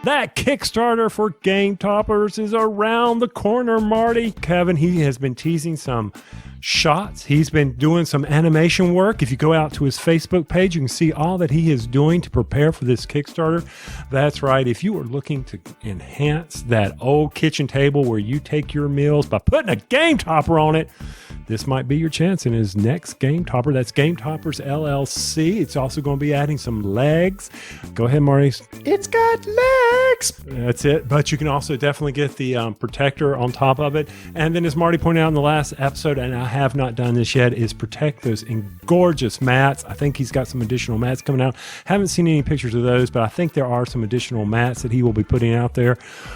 That Kickstarter for Game Toppers is around the corner, Marty. Kevin, he has been teasing some shots. He's been doing some animation work. If you go out to his Facebook page, you can see all that he is doing to prepare for this Kickstarter. That's right. If you are looking to enhance that old kitchen table where you take your meals by putting a game topper on it, this might be your chance in his next Game Topper. That's Game Toppers LLC. It's also going to be adding some legs. Go ahead, Marty. It's got legs. That's it. But you can also definitely get the protector on top of it. And then, as Marty pointed out in the last episode, and I have not done this yet, is protect those gorgeous mats. I think he's got some additional mats coming out. Haven't seen any pictures of those, but I think there are some additional mats that he will be putting out there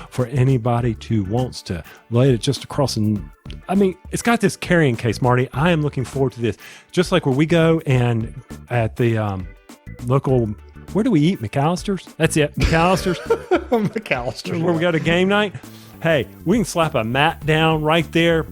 for anybody who wants to lay it just across. And I mean, it's got this carrying case, Marty. I am looking forward to this. Just like where we go and at the local, where do we eat? McAllister's? That's it, McAllister's. McAllister's. Where we go to game night. Hey, we can slap a mat down right there,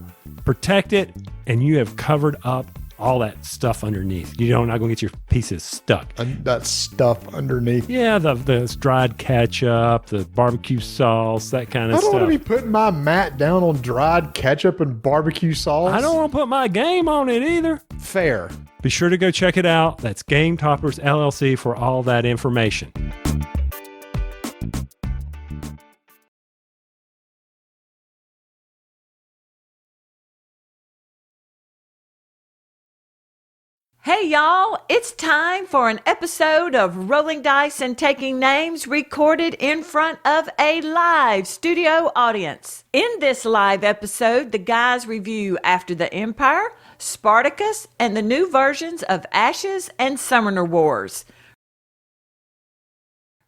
protect it, and you have covered up all that stuff underneath. You're not going to get your pieces stuck. That stuff underneath. Yeah, the dried ketchup, the barbecue sauce, that kind of stuff. I don't want to be putting my mat down on dried ketchup and barbecue sauce. I don't want to put my game on it either. Fair. Be sure to go check it out. That's Game Toppers LLC for all that information. Hey y'all, it's time for an episode of Rolling Dice and Taking Names recorded in front of a live studio audience. In this live episode, the guys review After the Empire, Spartacus, and the new versions of Ashes and Summoner Wars.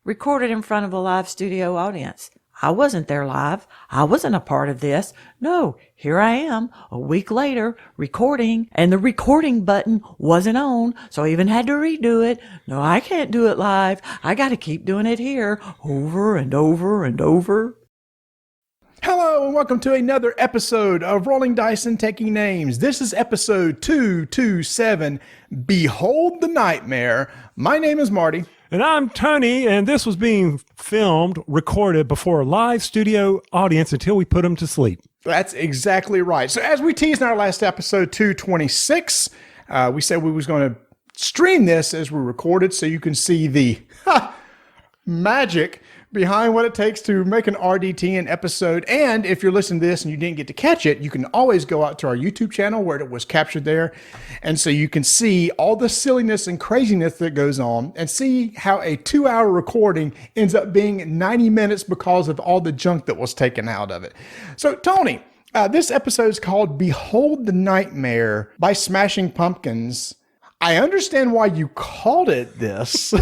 Recorded in front of a live studio audience. I wasn't there live. I wasn't a part of this. No, here I am, a week later, recording, and the recording button wasn't on, so I even had to redo it. No, I can't do it live. I gotta keep doing it here, over and over and over. Hello, and welcome to another episode of Rolling Dice and Taking Names. This is episode 227, Behold the Nightmare. My name is Marty. And I'm Tony, and this was being recorded before a live studio audience until we put them to sleep. That's exactly right. So as we teased in our last episode, 226, we said we was going to stream this as we recorded so you can see the magic behind what it takes to make an RDT an episode. And if you're listening to this and you didn't get to catch it, you can always go out to our YouTube channel where it was captured there. And so you can see all the silliness and craziness that goes on and see how a 2-hour recording ends up being 90 minutes because of all the junk that was taken out of it. So Tony, this episode is called Behold the Nightmare by Smashing Pumpkins. I understand why you called it this,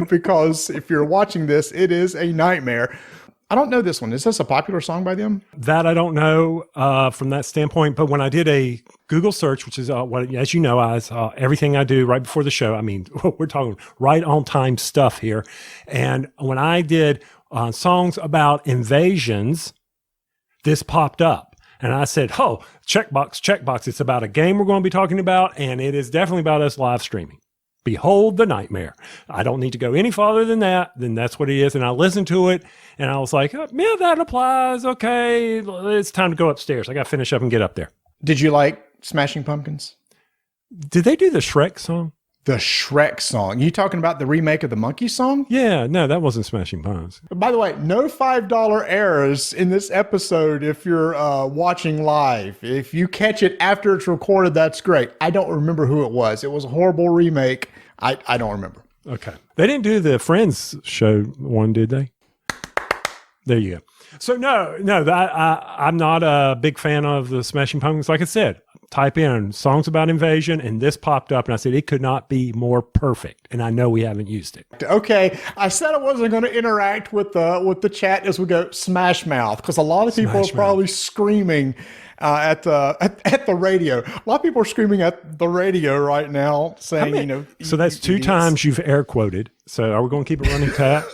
because if you're watching this, it is a nightmare. I don't know this one. Is this a popular song by them? That I don't know from that standpoint, but when I did a Google search, which is what, as you know, everything I do right before the show, I mean, we're talking right on time stuff here. And when I did songs about invasions, this popped up. And I said, checkbox. It's about a game we're going to be talking about, and it is definitely about us live streaming. Behold the Nightmare. I don't need to go any farther than that. Then that's what it is. And I listened to it, and I was like, yeah, that applies. Okay, it's time to go upstairs. I got to finish up and get up there. Did you like Smashing Pumpkins? Did they do the Shrek song? The Shrek song. You talking about the remake of the Monkey song? Yeah, no, that wasn't Smashing Pumpkins. By the way, no $5 errors in this episode if you're watching live. If you catch it after it's recorded, that's great. I don't remember who it was. It was a horrible remake. I don't remember. Okay. They didn't do the Friends show one, did they? There you go. So no, I'm not a big fan of the Smashing Pumpkins. Like I said, type in songs about invasion, and this popped up, and I said it could not be more perfect. And I know we haven't used it. Okay, I said I wasn't going to interact with the chat as we go Smash Mouth, because a lot of people are probably screaming at the radio. A lot of people are screaming at the radio right now, saying, So that's two times you've air quoted. So are we going to keep it running, Pat?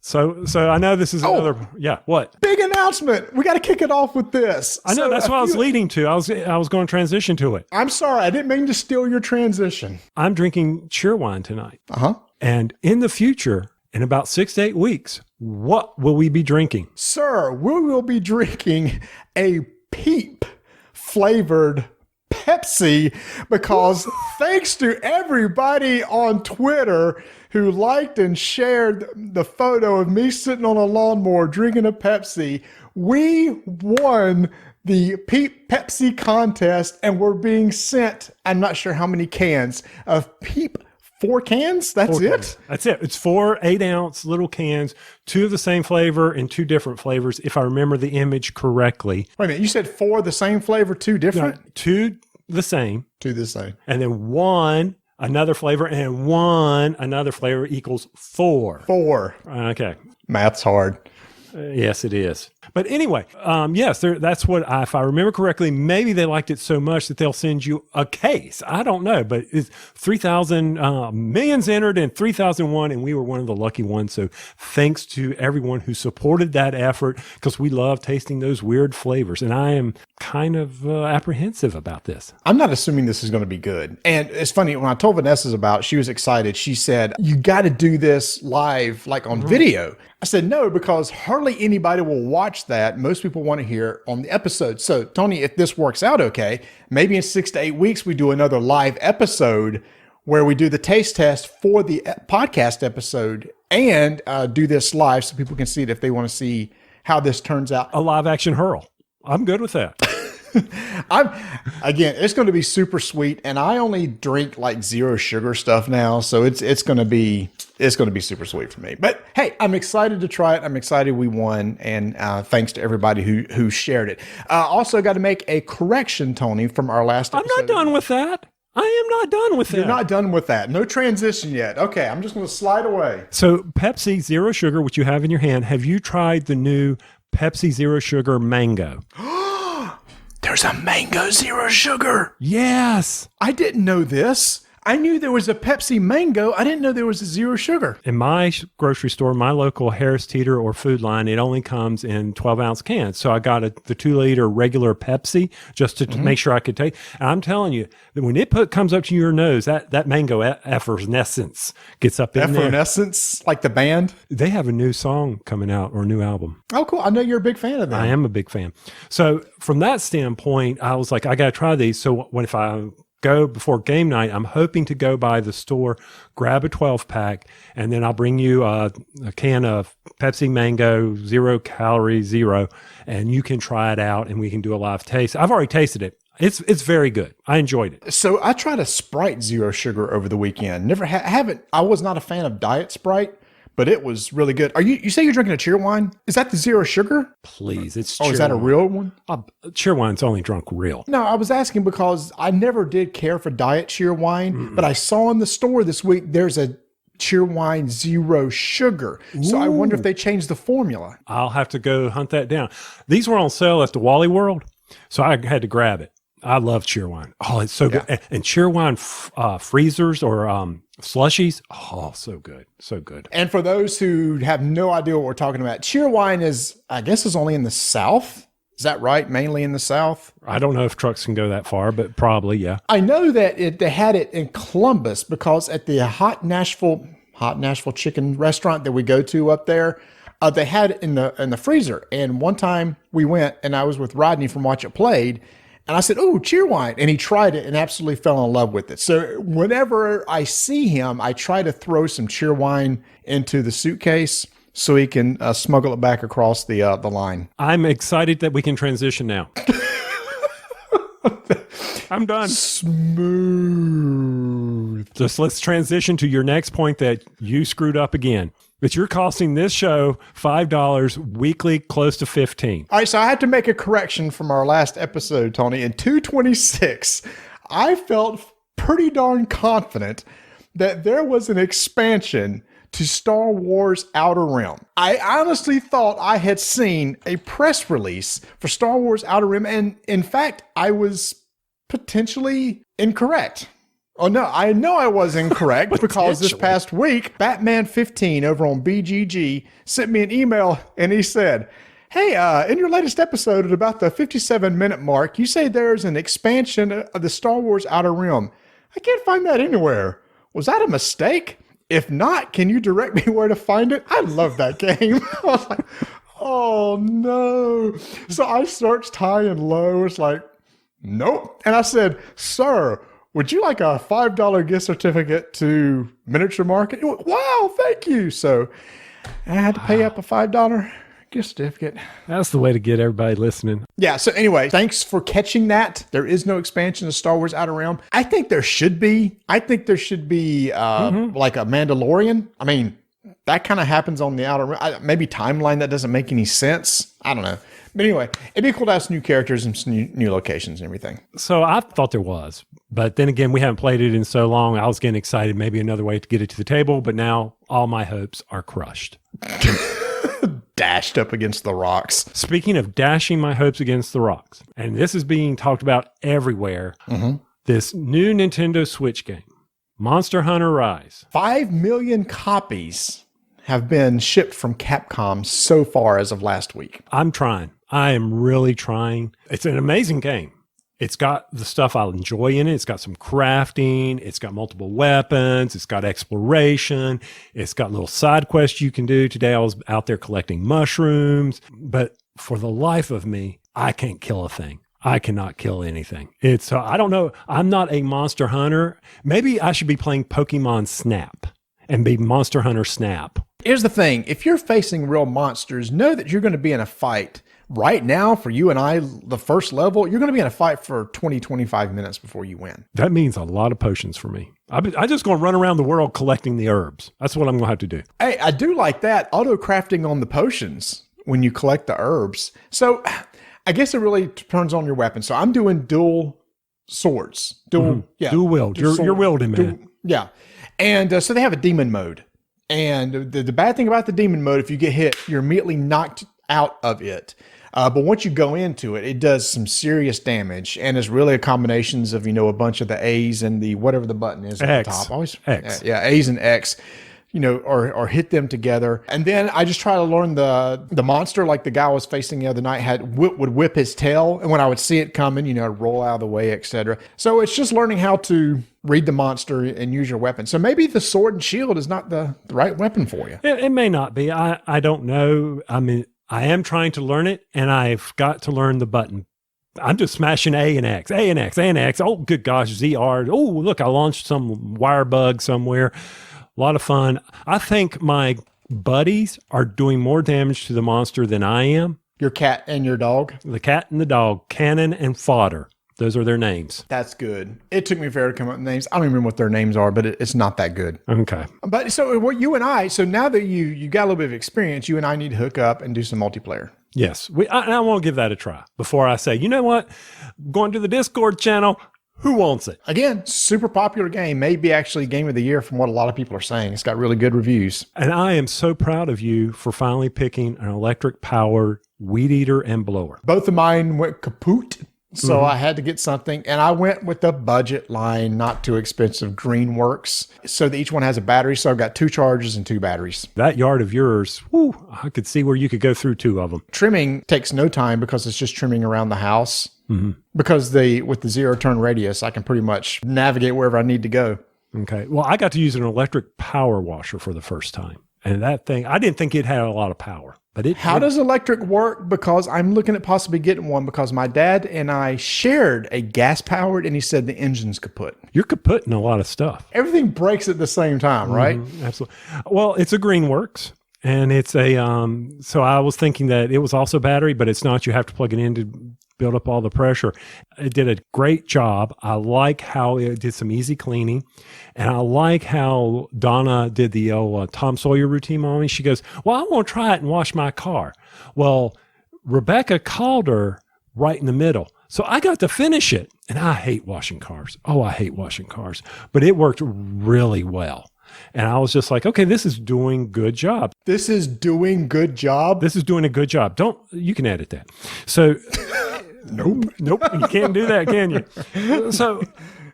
So I know this is another. Yeah, what? Big announcement. We got to kick it off with this. I know, that's what I was leading to. I was going to transition to it. I'm sorry. I didn't mean to steal your transition. I'm drinking cheer wine tonight. Uh-huh. And in the future, in about 6 to 8 weeks, what will we be drinking? Sir, we will be drinking a Peep flavored Pepsi because thanks to everybody on Twitter who liked and shared the photo of me sitting on a lawnmower drinking a Pepsi, we won the Peep Pepsi contest and we're being sent, I'm not sure how many cans of Peep. 4 cans? That's it? That's it. It's 4 8-ounce little cans, 2 of the same flavor and 2 different flavors, if I remember the image correctly. Wait a minute. You said 4 the same flavor, 2 different? No, 2 the same. 2 the same. And then 1 another flavor and 1 another flavor equals 4. 4. Okay. Math's hard. Yes, it is. But anyway, yes, that's what if I remember correctly, maybe they liked it so much that they'll send you a case. I don't know, but it's 3,000 millions entered and 3,001, and we were one of the lucky ones. So thanks to everyone who supported that effort because we love tasting those weird flavors. And I am kind of apprehensive about this. I'm not assuming this is going to be good. And it's funny, when I told Vanessa about it, she was excited. She said, you got to do this live, like on video. I said, no, because hardly anybody will watch that. Most people want to hear on the episode. So, Tony, if this works out okay, maybe in 6 to 8 weeks, we do another live episode where we do the taste test for the podcast episode and do this live so people can see it if they want to see how this turns out. A live action hurl. I'm good with that. Again, it's going to be super sweet, and I only drink like 0 sugar stuff now, so it's going to be super sweet for me. But hey, I'm excited to try it. I'm excited we won, and thanks to everybody who shared it. Also, got to make a correction, Tony, from our last episode. I'm not done with that. I am not done with that. You're not done with that. No transition yet. Okay, I'm just going to slide away. So, Pepsi Zero Sugar, which you have in your hand, have you tried the new Pepsi Zero Sugar Mango? There's a mango zero sugar. Yes. I didn't know this. I knew there was a Pepsi Mango. I didn't know there was a zero sugar. In my grocery store, my local Harris Teeter or Food Line, it only comes in 12-ounce cans. So I got the 2-liter regular Pepsi just to make sure I could take. And I'm telling you, that when it comes up to your nose, that mango effervescence gets up in there. Effervescence, like the band? They have a new song coming out or a new album. Oh, cool. I know you're a big fan of that. I am a big fan. So from that standpoint, I was like, I got to try these. So what if I go before game night, I'm hoping to go by the store, grab a 12-pack, and then I'll bring you a can of Pepsi Mango, 0 calorie, 0, and you can try it out and we can do a live taste. I've already tasted it. It's very good. I enjoyed it. So I tried a Sprite zero sugar over the weekend. I was not a fan of Diet Sprite, but it was really good. You say you're drinking a cheer wine? Is that the zero sugar? Please, it's is that a real one? Cheer wine's only drunk real. No, I was asking because I never did care for diet cheer wine, but I saw in the store this week there's a cheer wine zero sugar. So I wonder if they changed the formula. I'll have to go hunt that down. These were on sale at the Wally World, so I had to grab it. I love cheer wine. Oh, it's so good. And cheer wine freezers or slushies. Oh, so good. So good. And for those who have no idea what we're talking about, cheer wine is only in the South. Is that right? Mainly in the South? I don't know if trucks can go that far, but probably, yeah. I know that they had it in Columbus because at the Hot Nashville chicken restaurant that we go to up there, they had it in the freezer. And one time we went and I was with Rodney from Watch It Played. And I said, "Oh, cheer wine." And he tried it and absolutely fell in love with it. So whenever I see him, I try to throw some cheer wine into the suitcase so he can smuggle it back across the line. I'm excited that we can transition now. I'm done. Smooth. Just let's transition to your next point that you screwed up again. But you're costing this show $5 weekly, close to $15. All right, so I had to make a correction from our last episode, Tony. In 226, I felt pretty darn confident that there was an expansion to Star Wars Outer Rim. I honestly thought I had seen a press release for Star Wars Outer Rim, and in fact, I was potentially incorrect. Oh, no, I know I was incorrect because this past week, Batman 15 over on BGG sent me an email and he said, "Hey, in your latest episode at about the 57-minute mark, you say there's an expansion of the Star Wars Outer Rim. I can't find that anywhere. Was that a mistake? If not, can you direct me where to find it? I love that game. I was like, oh no. So I searched high and low. It's like, nope. And I said, sir, would you like a $5 gift certificate to Miniature Market? He went, wow, thank you. So I had to pay up a $5 gift certificate. That's the way to get everybody listening. Yeah. So anyway, thanks for catching that. There is no expansion of Star Wars Outer Realm. I think there should be. Like a Mandalorian. I mean, that kind of happens on the Outer Realm. Maybe timeline that doesn't make any sense. I don't know. But anyway, it'd be cool to have some new characters and some new locations and everything. So I thought there was, but then again, we haven't played it in so long. I was getting excited, maybe another way to get it to the table, but now all my hopes are crushed. Dashed up against the rocks. Speaking of dashing my hopes against the rocks, and this is being talked about everywhere, this new Nintendo Switch game, Monster Hunter Rise. 5 million copies have been shipped from Capcom so far as of last week. I'm trying. I am really trying. It's an amazing game. It's got the stuff I enjoy in it. It's got some crafting. It's got multiple weapons. It's got exploration. It's got little side quests you can do. Today I was out there collecting mushrooms. But for the life of me, I can't kill a thing. I cannot kill anything. I don't know. I'm not a monster hunter. Maybe I should be playing Pokemon Snap and be Monster Hunter Snap. Here's the thing. If you're facing real monsters, know that you're going to be in a fight. Right now, for you and I, the first level, you're going to be in a fight for 20, 25 minutes before you win. That means a lot of potions for me. I'm just going to run around the world collecting the herbs. That's what I'm going to have to do. Hey, I do like that. Auto-crafting on the potions when you collect the herbs. So I guess it really turns on your weapon. So I'm doing dual swords. Dual wield. You're wielding, man. Yeah. And so they have a demon mode. And the bad thing about the demon mode, if you get hit, you're immediately knocked out of it. But once you go into it, it does some serious damage, and it's really a combinations of, a bunch of the A's and the whatever the button is at the top. Always X. Yeah, A's and X, or hit them together. And then I just try to learn the monster, like the guy I was facing the other night would whip his tail, and when I would see it coming, roll out of the way, etc. So it's just learning how to read the monster and use your weapon. So maybe the sword and shield is not the right weapon for you. It may not be. I don't know. I mean, I am trying to learn it, and I've got to learn the button. I'm just smashing A and X, A and X, A and X. Oh, good gosh, ZR. Oh, look, I launched some wire bug somewhere. A lot of fun. I think my buddies are doing more damage to the monster than I am. Your cat and your dog? The cat and the dog, Cannon and Fodder. Those are their names. That's good. It took me forever to come up with names. I don't even remember what their names are, but it's not that good. Okay. But so what you and I, so now that you got a little bit of experience, you and I need to hook up and do some multiplayer. Yes. I want to give that a try before I say, you know what? Going to the Discord channel. Who wants it? Again, super popular game. Maybe actually game of the year from what a lot of people are saying. It's got really good reviews. And I am so proud of you for finally picking an electric powered weed eater and blower. Both of mine went kaput. So I had to get something, and I went with the budget line, not too expensive, Greenworks, so that each one has a battery. So I've got 2 chargers and 2 batteries. That yard of yours, whew, I could see where you could go through 2 of them. Trimming takes no time because it's just trimming around the house. Because with the 0 turn radius, I can pretty much navigate wherever I need to go. Okay. Well, I got to use an electric power washer for the first time. And that thing, I didn't think it had a lot of power. But how does electric work? Because I'm looking at possibly getting one because my dad and I shared a gas powered, and he said the engine's kaput. You're kaputting a lot of stuff. Everything breaks at the same time, right? Absolutely. Well, it's a Greenworks, and it's a so I was thinking that it was also battery, but it's not. You have to plug it in to build up all the pressure. It did a great job. I like how it did some easy cleaning. And I like how Donna did the Tom Sawyer routine on me. She goes, well, I want to try it and wash my car. Well, Rebecca called her right in the middle. So I got to finish it. And I hate washing cars. Oh, I hate washing cars. But it worked really well. And I was just like, okay, this is doing good job. This is doing good job? This is doing a good job. You can edit that. So... Nope. You can't do that, can you? So,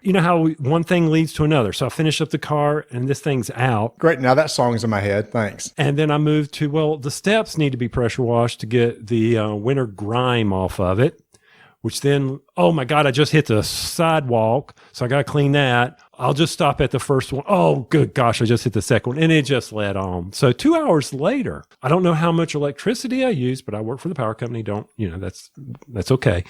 you know how one thing leads to another. So I finished up the car and this thing's out. Great. Now that song's in my head. Thanks. And then I moved to, the steps need to be pressure washed to get the winter grime off of it. which then, oh my God, I just hit the sidewalk. So I got to clean that. I'll just stop at the first one. Oh, good gosh, I just hit the second one. And it just led on. So 2 hours later, I don't know how much electricity I used, but I work for the power company. That's okay.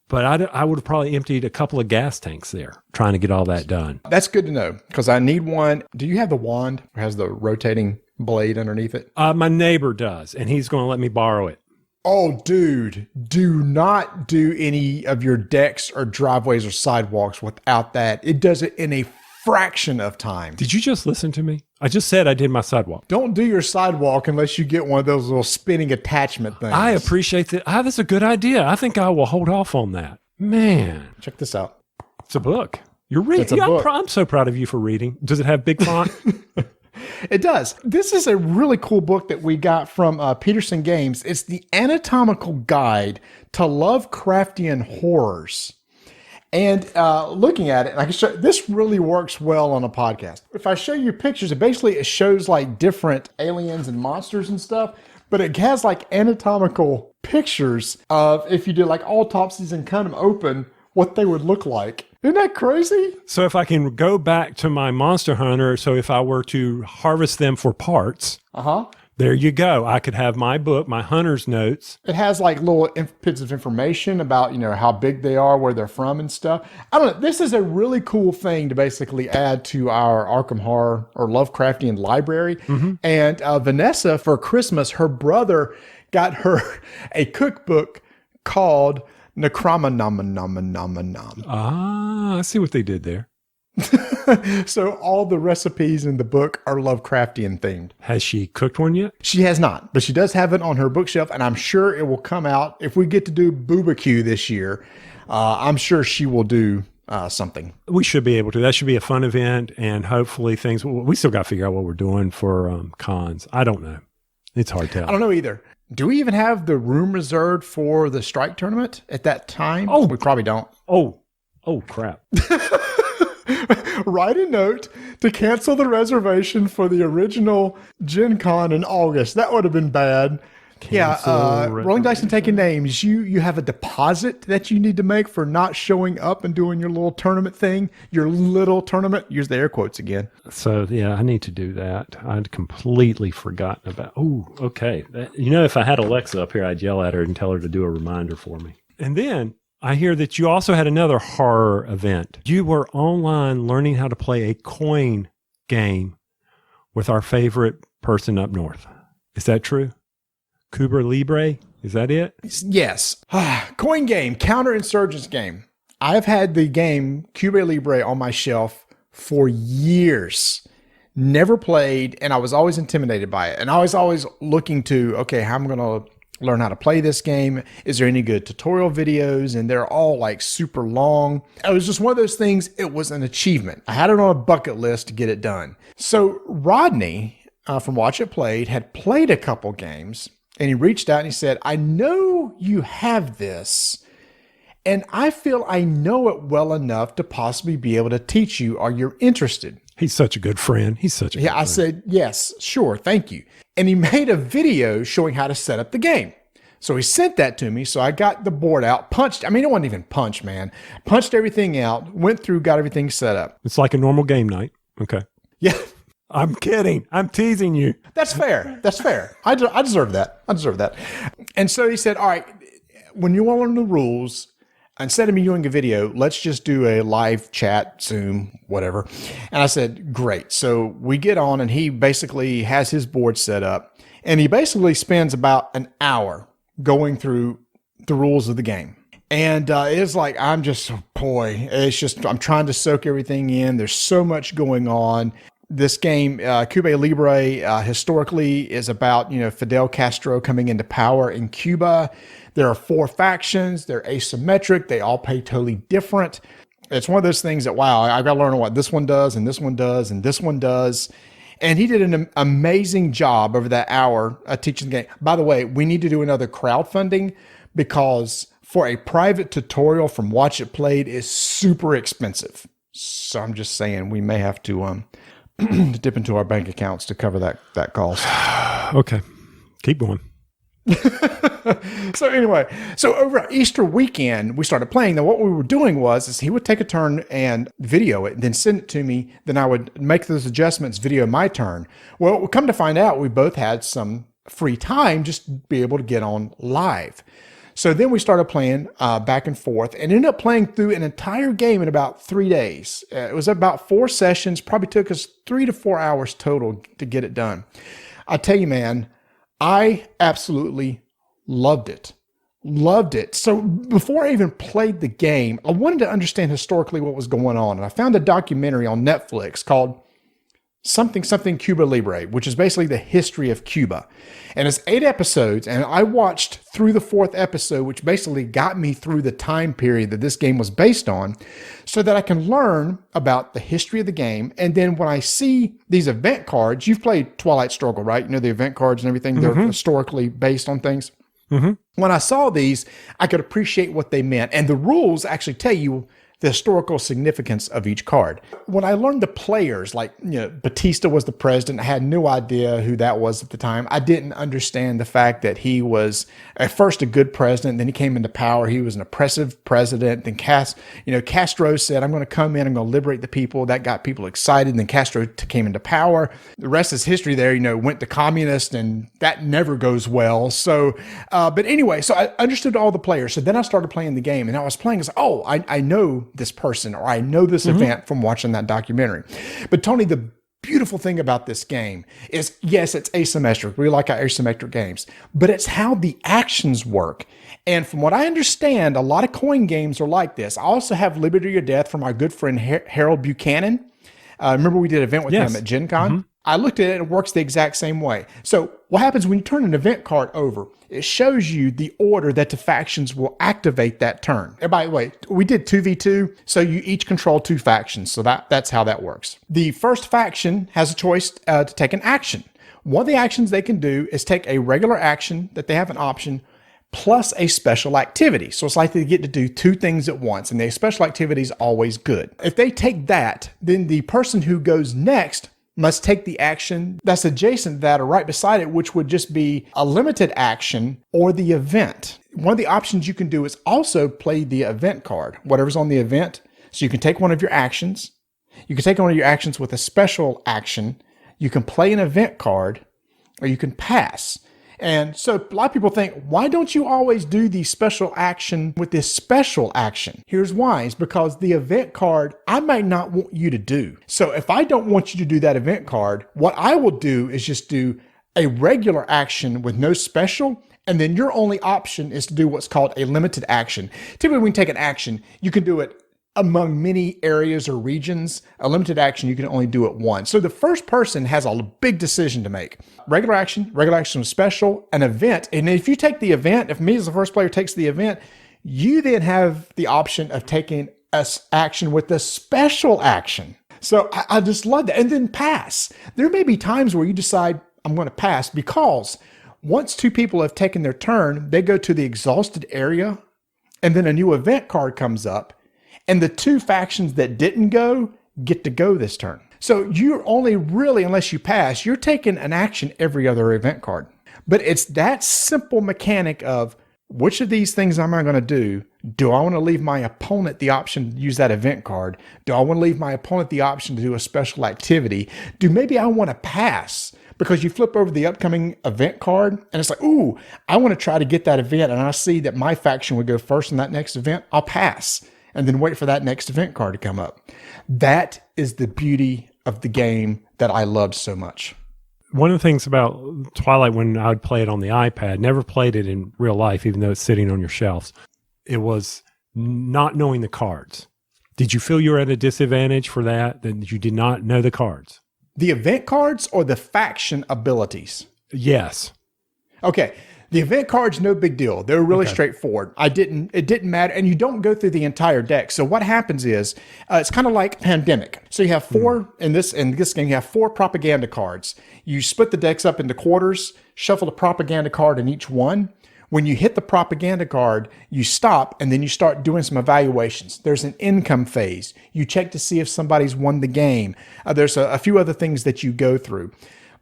But I would have probably emptied a couple of gas tanks there trying to get all that done. That's good to know because I need one. Do you have the wand? It has the rotating blade underneath it? My neighbor does, and he's going to let me borrow it. Oh, dude, do not do any of your decks or driveways or sidewalks without that. It does it in a fraction of time. Did you just listen to me? I just said I did my sidewalk. Don't do your sidewalk unless you get one of those little spinning attachment things. I appreciate that. That's a good idea. I think I will hold off on that. Man. Check this out. It's a book. You're reading. It's a book. I'm so proud of you for reading. Does it have big font? It does. This is a really cool book that we got from Peterson Games. It's the Anatomical Guide to Lovecraftian Horrors. And looking at it, I can show this really works well on a podcast. If I show you pictures, it shows like different aliens and monsters and stuff, but it has like anatomical pictures of if you did like autopsies and cut them open, what they would look like. Isn't that crazy? So if I can go back to my Monster Hunter, so if I were to harvest them for parts, there you go. I could have my book, my hunter's notes. It has like little bits of information about, how big they are, where they're from and stuff. I don't know. This is a really cool thing to basically add to our Arkham Horror or Lovecraftian library. Mm-hmm. And Vanessa, for Christmas, her brother got her a cookbook called Necromonomonomonomonom. Ah, I see what they did there. So all the recipes in the book are Lovecraftian themed. Has she cooked one yet? She has not, but she does have it on her bookshelf, and I'm sure it will come out. If we get to do Boobacue this year, I'm sure she will do something. We should be able to. That should be a fun event, and hopefully we still got to figure out what we're doing for cons. I don't know. It's hard to tell. I don't know either. Do we even have the room reserved for the strike tournament at that time? Oh, we probably don't. Oh, crap. Write a note to cancel the reservation for the original Gen Con in August. That would have been bad. Rolling Dice and Taking Names. You have a deposit that you need to make for not showing up and doing your little tournament thing. Your little tournament. Use the air quotes again. So, yeah, I need to do that. I'd completely forgotten about. Oh, okay. If I had Alexa up here, I'd yell at her and tell her to do a reminder for me. And then I hear that you also had another horror event. You were online learning how to play a coin game with our favorite person up north. Is that true? Cuba Libre? Is that it? Yes. Coin game, counterinsurgents game. I've had the game Cuba Libre on my shelf for years. Never played, and I was always intimidated by it. And I was always looking to, how I'm going to learn how to play this game. Is there any good tutorial videos? And they're all like super long. It was just one of those things. It was an achievement. I had it on a bucket list to get it done. So Rodney from Watch It Played had played a couple games, and he reached out and he said, I know you have this, and I feel I know it well enough to possibly be able to teach you. Are you interested? He's such a good friend. I said, yes, sure, thank you. And he made a video showing how to set up the game. So he sent that to me. So I got the board out, punched. I mean, it wasn't even punch, man. Punched everything out, went through, got everything set up. It's like a normal game night. Okay. Yeah. I'm kidding. I'm teasing you. That's fair. I deserve that. And so he said, all right, when you want to learn the rules, instead of me doing a video, let's just do a live chat, Zoom, whatever. And I said, great. So we get on, and he basically has his board set up, and he basically spends about an hour going through the rules of the game. And it's like, I'm trying to soak everything in. There's so much going on. This game, Cuba Libre, historically is about, Fidel Castro coming into power in Cuba. There are 4 factions. They're asymmetric. They all play totally different. It's one of those things that, wow, I got to learn what this one does, and this one does, and this one does. And he did an amazing job over that hour teaching the game. By the way, we need to do another crowdfunding, because for a private tutorial from Watch It Played is super expensive. So I'm just saying we may have to dip into our bank accounts to cover that cost. Okay. Keep going. So anyway, so over Easter weekend, we started playing. Now what we were doing is he would take a turn and video it, and then send it to me. Then I would make those adjustments, video my turn. Well, we come to find out we both had some free time just to be able to get on live. So then we started playing back and forth and ended up playing through an entire game in about 3 days. It was about 4 sessions, probably took us 3 to 4 hours total to get it done. I tell you, man, I absolutely loved it. Loved it. So before I even played the game, I wanted to understand historically what was going on. And I found a documentary on Netflix called something Cuba Libre, which is basically the history of Cuba. And it's 8 episodes, and I watched through the 4th episode, which basically got me through the time period that this game was based on, so that I can learn about the history of the game. And then when I see these event cards, you've played Twilight Struggle, right? You know, the event cards and everything, they're historically based on things. When I saw these, I could appreciate what they meant. And the rules actually tell you the historical significance of each card. When I learned the players, like, you know, Batista was the president, I had no idea who that was at the time. I didn't understand the fact that he was at first a good president, then he came into power. He was an oppressive president. Then Castro said, I'm going to come in, I'm going to liberate the people. That got people excited. And then Castro came into power. The rest is history there, went to communist, and that never goes well. So, but anyway, so I understood all the players. So then I started playing the game, and I was playing, I know this person, or I know this event from watching that documentary. But Tony, the beautiful thing about this game is, yes, it's asymmetric. We like our asymmetric games, but it's how the actions work. And from what I understand, a lot of coin games are like this. I also have Liberty or Death from our good friend Harold Buchanan. Remember we did an event with him at Gen Con? I looked at it and it works the exact same way. So what happens when you turn an event card over? It shows you the order that the factions will activate that turn. And by the way, we did 2v2, so you each control 2 factions. So that's how that works. The first faction has a choice to take an action. One of the actions they can do is take a regular action that they have an option plus a special activity. So it's like they get to do 2 things at once, and the special activity is always good. If they take that, then the person who goes next must take the action that's adjacent to that or right beside it, which would just be a limited action or the event. One of the options you can do is also play the event card, whatever's on the event. So you can take one of your actions. You can take one of your actions with a special action. You can play an event card, or you can pass. And so a lot of people think, why don't you always do the special action with this special action? Here's why. It's because the event card, I might not want you to do. So if I don't want you to do that event card, what I will do is just do a regular action with no special. And then your only option is to do what's called a limited action. Typically, when you take an action, you can do it among many areas or regions. A limited action, you can only do it once. So the first person has a big decision to make. Regular action with special, an event. And if you take the event, if me as the first player takes the event, you then have the option of taking an action with the special action. So I just love that. And then pass. There may be times where you decide, I'm going to pass, because once 2 people have taken their turn, they go to the exhausted area, and then a new event card comes up. And the 2 factions that didn't go get to go this turn. So you're only really, unless you pass, you're taking an action every other event card. But it's that simple mechanic of which of these things am I going to do? Do I want to leave my opponent the option to use that event card? Do I want to leave my opponent the option to do a special activity? Do maybe I want to pass? Because you flip over the upcoming event card and it's like, ooh, I want to try to get that event, and I see that my faction would go first in that next event. I'll pass and then wait for that next event card to come up. That is the beauty of the game that I loved so much. One of the things about Twilight, when I would play it on the iPad, never played it in real life, even though it's sitting on your shelves, it was not knowing the cards. Did you feel you were at a disadvantage for that you did not know the cards? The event cards or the faction abilities? Yes. Okay. The event cards, no big deal. They're really straightforward. It didn't matter. And you don't go through the entire deck. So what happens is, it's kind of like Pandemic. So you have 4, in this game, you have 4 propaganda cards. You split the decks up into quarters, shuffle a propaganda card in each one. When you hit the propaganda card, you stop, and then you start doing some evaluations. There's an income phase. You check to see if somebody's won the game. There's a few other things that you go through.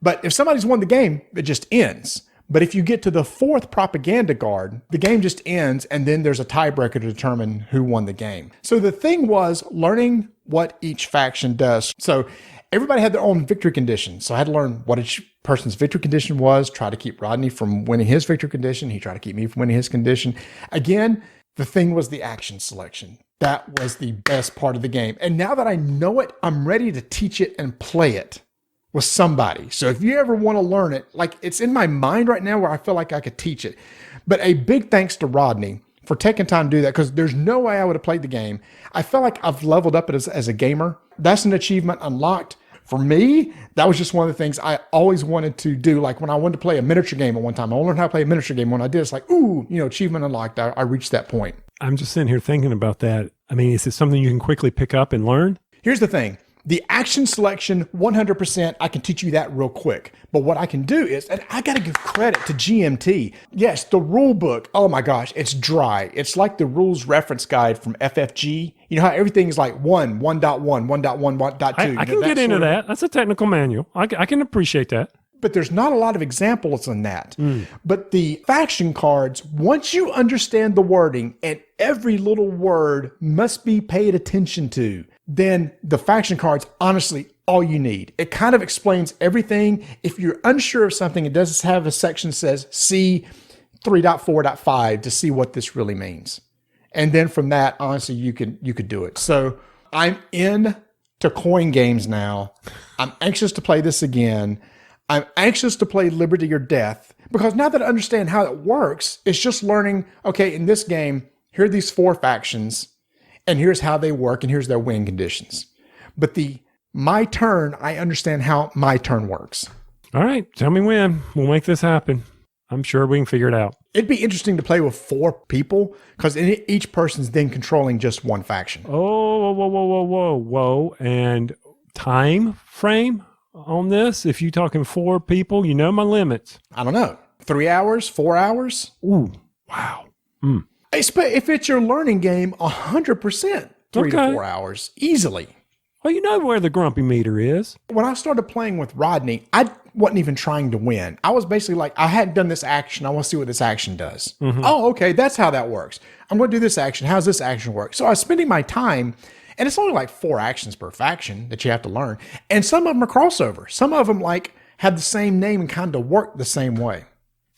But if somebody's won the game, it just ends. But if you get to the 4th propaganda guard, the game just ends, and then there's a tiebreaker to determine who won the game. So the thing was learning what each faction does. So everybody had their own victory condition. So I had to learn what each person's victory condition was, try to keep Rodney from winning his victory condition. He tried to keep me from winning his condition. Again, the thing was the action selection. That was the best part of the game. And now that I know it, I'm ready to teach it and play it with somebody. So if you ever want to learn it, like it's in my mind right now where I feel like I could teach it. But a big thanks to Rodney for taking time to do that, because there's no way I would have played the game. I feel like I've leveled up as a gamer. That's an achievement unlocked. For me, that was just one of the things I always wanted to do. Like when I wanted to play a miniature game at one time, I learned how to play a miniature game. When I did, it's like, ooh, achievement unlocked. I reached that point. I'm just sitting here thinking about that. I mean, is it something you can quickly pick up and learn? Here's the thing. The action selection, 100%, I can teach you that real quick. But what I can do is, and I got to give credit to GMT. Yes, the rule book, oh my gosh, it's dry. It's like the rules reference guide from FFG. You know how everything is like 1.1, 1.1.2. I can get into that. That's a technical manual. I can appreciate that. But there's not a lot of examples in that. But the faction cards, once you understand the wording and every little word must be paid attention to, then the faction cards, honestly, all you need. It kind of explains everything. If you're unsure of something, it does have a section that says see 3.4.5 to see what this really means. And then from that, honestly, you could do it. So I'm in to coin games now. I'm anxious to play this again. I'm anxious to play Liberty or Death, because now that I understand how it works, it's just learning, okay, in this game, here are these 4 factions, and here's how they work, and here's their win conditions. But my turn, I understand how my turn works. All right, tell me when. We'll make this happen. I'm sure we can figure it out. It'd be interesting to play with 4 people, because each person's then controlling just one faction. Oh, whoa. And time frame on this? If you're talking 4 people, you know my limits. I don't know. 3 hours, 4 hours? Ooh, wow. If it's your learning game, 100%, 3 to 4 hours, easily. Well, you know where the grumpy meter is. When I started playing with Rodney, I wasn't even trying to win. I was basically like, I hadn't done this action. I want to see what this action does. Oh, okay, that's how that works. I'm going to do this action. How's this action work? So I was spending my time, and it's only like 4 actions per faction that you have to learn. And some of them are crossover. Some of them like have the same name and kind of work the same way.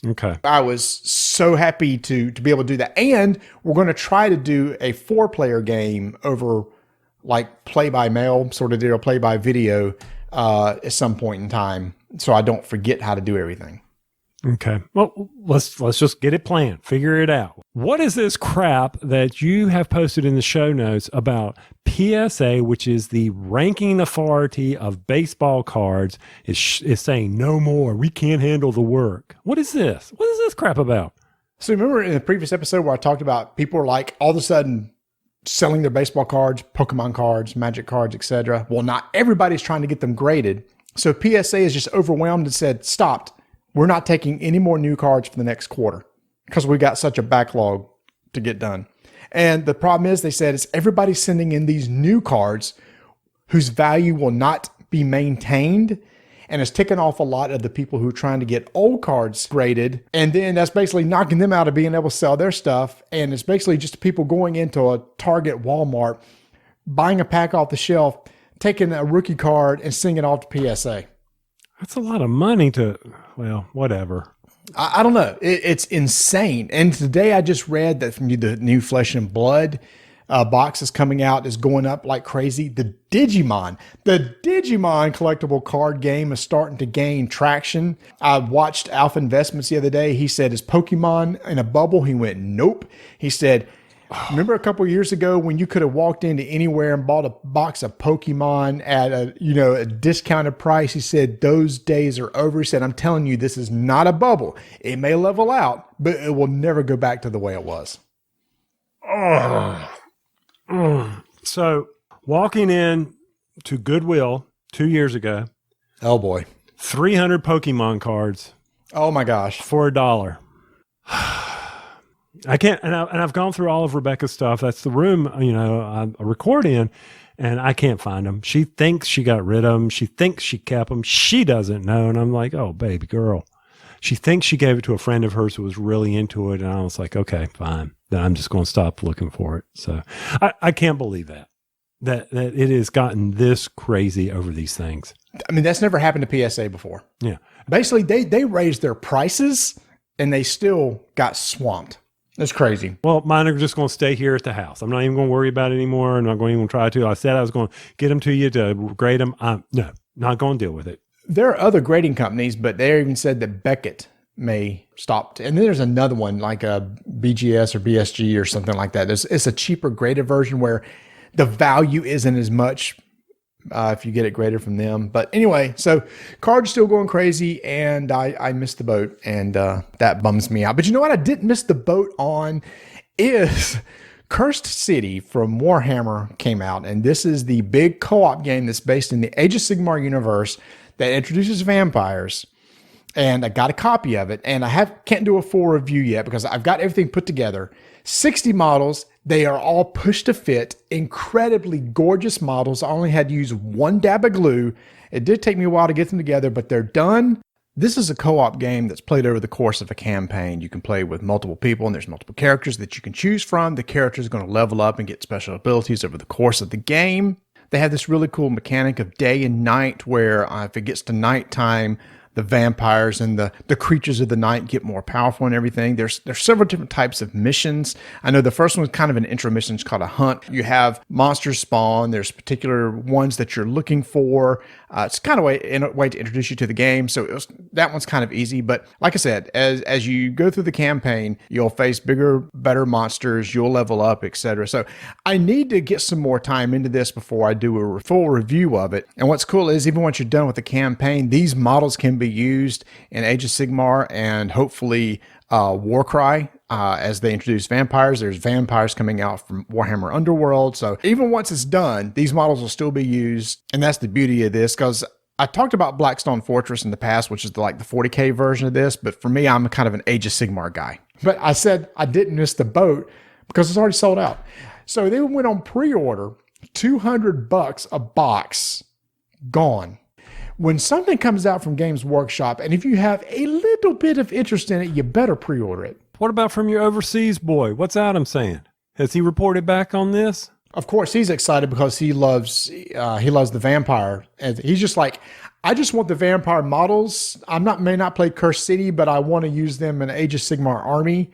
Okay. I was so happy to be able to do that. And we're going to try to do a 4-player game over like play-by-mail sort of deal, play-by-video at some point in time, so I don't forget how to do everything. Okay. Well, let's just get it planned. Figure it out. What is this crap that you have posted in the show notes about PSA, which is the ranking authority of baseball cards, is saying no more. We can't handle the work. What is this? What is this crap about? So remember in the previous episode where I talked about people are like all of a sudden selling their baseball cards, Pokemon cards, Magic cards, etc. Well, not everybody's trying to get them graded. So PSA is just overwhelmed and said, stopped. We're not taking any more new cards for the next quarter because we got such a backlog to get done. And the problem is, they said, is everybody's sending in these new cards whose value will not be maintained. And it's ticking off a lot of the people who are trying to get old cards graded. And then that's basically knocking them out of being able to sell their stuff. And it's basically just people going into a Target, Walmart, buying a pack off the shelf, taking a rookie card and sending it off to PSA. That's a lot of money to, well, whatever. I don't know. It's insane. And today I just read that from the new Flesh and Blood box is coming out, is going up like crazy. The Digimon collectible card game is starting to gain traction. I watched Alpha Investments the other day. He said, is Pokemon in a bubble? He went, nope. He said, remember a couple of years ago when you could have walked into anywhere and bought a box of Pokemon at a discounted price? He said, those days are over. He said, I'm telling you, this is not a bubble. It may level out, but it will never go back to the way it was. So walking in to Goodwill 2 years ago. Oh boy. 300 Pokemon cards. Oh my gosh. For $1. I can't, and I've gone through all of Rebecca's stuff. That's the room, I record in, and I can't find them. She thinks she got rid of them. She thinks she kept them. She doesn't know. And I'm like, oh, baby girl. She thinks she gave it to a friend of hers who was really into it. And I was like, okay, fine. Then I'm just going to stop looking for it. So I can't believe that it has gotten this crazy over these things. I mean, that's never happened to PSA before. Yeah. Basically, they raised their prices and they still got swamped. That's crazy. Well, mine are just going to stay here at the house. I'm not even going to worry about it anymore. I'm not going to even try to. I said I was going to get them to you to grade them. No, not going to deal with it. There are other grading companies, but they even said that Beckett may stop. And then there's another one like a BGS or BSG or something like that. It's a cheaper graded version where the value isn't as much if you get it graded from them. But anyway, so cards still going crazy, and I missed the boat, and that bums me out. But you know what I didn't miss the boat on is Cursed City from Warhammer came out, and this is the big co-op game that's based in the Age of Sigmar universe that introduces vampires. And I got a copy of it, and I can't do a full review yet because I've got everything put together. 60 models. They are all pushed to fit. Incredibly gorgeous models. I only had to use one dab of glue. It did take me a while to get them together, but they're done. This is a co-op game that's played over the course of a campaign. You can play with multiple people, and there's multiple characters that you can choose from. The characters are going to level up and get special abilities over the course of the game. They have this really cool mechanic of day and night where if it gets to nighttime, the vampires and the creatures of the night get more powerful and everything. There's several different types of missions. I know the first one is kind of an intro mission. It's called a hunt. You have monsters spawn. There's particular ones that you're looking for. It's kind of a way to introduce you to the game. So that one's kind of easy. But like I said, as you go through the campaign, you'll face bigger, better monsters. You'll level up, etc. So I need to get some more time into this before I do a full review of it. And what's cool is even once you're done with the campaign, these models can be used in Age of Sigmar and hopefully Warcry as they introduce vampires. There's vampires coming out from Warhammer Underworld. So even once it's done, these models will still be used. And that's the beauty of this, because I talked about Blackstone Fortress in the past, which is like the 40K version of this. But for me, I'm kind of an Age of Sigmar guy. But I said I didn't miss the boat because it's already sold out. So they went on pre-order, $200 a box, gone. When something comes out from Games Workshop, and if you have a little bit of interest in it, you better pre-order it. What about from your overseas boy? What's Adam saying? Has he reported back on this? Of course, he's excited because he loves the vampire. And he's just like, I just want the vampire models. May not play Cursed City, but I want to use them in Age of Sigmar army.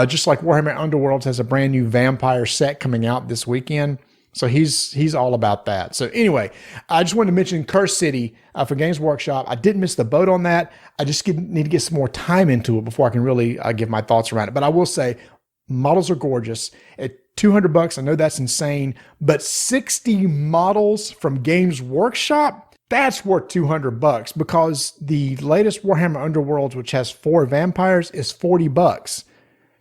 Just like Warhammer Underworlds has a brand new vampire set coming out this weekend. So he's all about that. So anyway, I just wanted to mention Cursed City for Games Workshop. I didn't miss the boat on that. I just need to get some more time into it before I can really give my thoughts around it. But I will say, models are gorgeous. At $200, I know that's insane, but 60 models from Games Workshop, that's worth $200 because the latest Warhammer Underworlds, which has 4 vampires, is $40.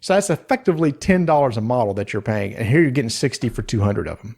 So that's effectively $10 a model that you're paying, and here you're getting 60 for 200 of them.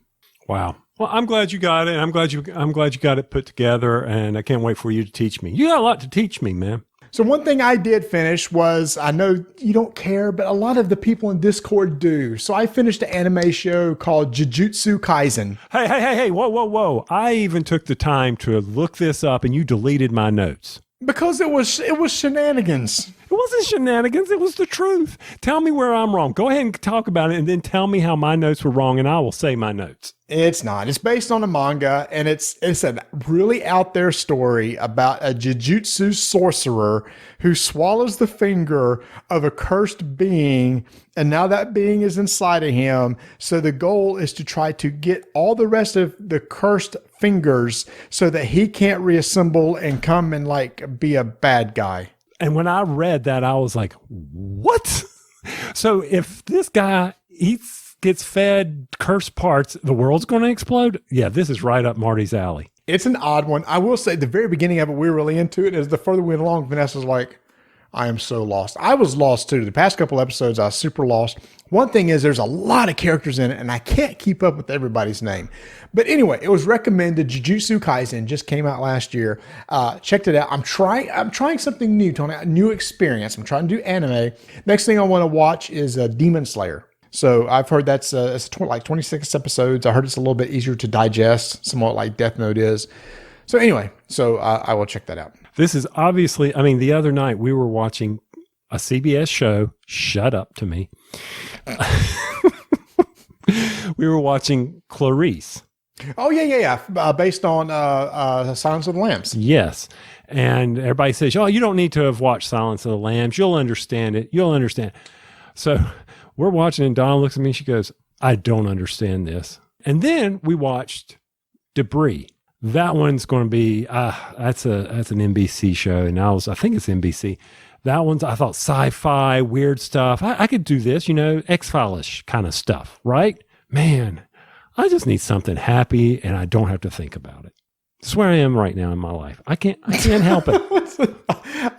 Wow. Well, I'm glad you got it. I'm glad you got it put together, and I can't wait for you to teach me. You got a lot to teach me, man. So one thing I did finish was, I know you don't care, but a lot of the people in Discord do. So I finished an anime show called Jujutsu Kaisen. Hey, whoa. I even took the time to look this up, and you deleted my notes. Because it was shenanigans. It wasn't shenanigans. It was the truth. Tell me where I'm wrong. Go ahead and talk about it, and then tell me how my notes were wrong, and I will say my notes. It's not. It's based on a manga, and it's a really out there story about a jujutsu sorcerer who swallows the finger of a cursed being, and now that being is inside of him. So the goal is to try to get all the rest of the cursed fingers so that he can't reassemble and come and like be a bad guy. And when I read that, I was like, what? So if this guy gets fed cursed parts, the world's going to explode? Yeah, this is right up Marty's alley. It's an odd one. I will say the very beginning of it, we were really into it. As the further we went along, Vanessa's like, I am so lost. I was lost too. The past couple episodes, I was super lost. One thing is there's a lot of characters in it, and I can't keep up with everybody's name. But anyway, it was recommended. Jujutsu Kaisen just came out last year. Checked it out. I'm trying something new, Tony. A new experience. I'm trying to do anime. Next thing I want to watch is Demon Slayer. So I've heard that's like 26 episodes. I heard it's a little bit easier to digest, somewhat like Death Note is. So anyway, I will check that out. This is obviously, I mean, the other night we were watching a CBS show. Shut up to me. We were watching Clarice. Oh, yeah. Based on Silence of the Lambs. Yes. And everybody says, oh, you don't need to have watched Silence of the Lambs. You'll understand it. You'll understand. So we're watching, and Donna looks at me and she goes, I don't understand this. And then we watched Debris. That one's going to be, that's an NBC show. And I think it's NBC. That one's, I thought, sci-fi, weird stuff. I could do this, X-File-ish kind of stuff, right? Man, I just need something happy and I don't have to think about it. That's where I am right now in my life. I can't help it.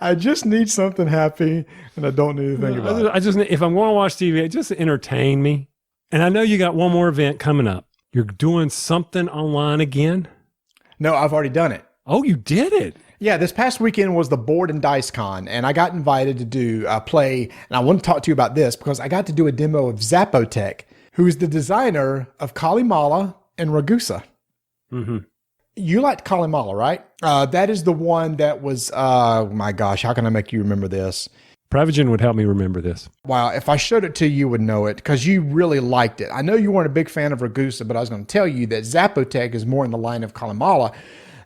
I just need something happy and I don't need to think about it. If I'm going to watch TV, just entertain me. And I know you got one more event coming up. You're doing something online again? No, I've already done it. Oh, you did it? Yeah, this past weekend was the Board and Dice Con, and I got invited to do a play, and I want to talk to you about this because I got to do a demo of Zapotec, who is the designer of Kalimala and Ragusa. Mm-hmm. You liked Kalimala, right? That is the one that was, oh my gosh, how can I make you remember this? Prevagen would help me remember this. Wow, if I showed it to you, you would know it because you really liked it. I know you weren't a big fan of Ragusa, but I was going to tell you that Zapotec is more in the line of Kalimala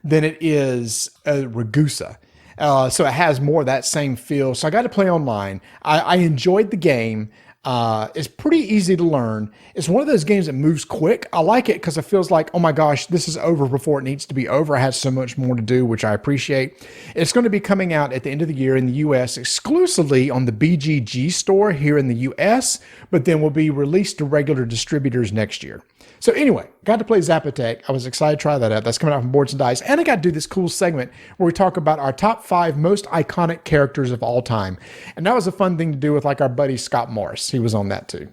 than it is Ragusa. So it has more of that same feel. So I got to play online. I enjoyed the game. It's pretty easy to learn. It's one of those games that moves quick. I like it because it feels like, oh my gosh, this is over before it needs to be over. I had so much more to do, which I appreciate. It's going to be coming out at the end of the year in the U.S. exclusively on the BGG store here in the U.S., but then will be released to regular distributors next year. So anyway, got to play Zapotec. I was excited to try that out. That's coming out from Boards and Dice. And I got to do this cool segment where we talk about our top 5 most iconic characters of all time. And that was a fun thing to do with like our buddy Scott Morris. He was on that too.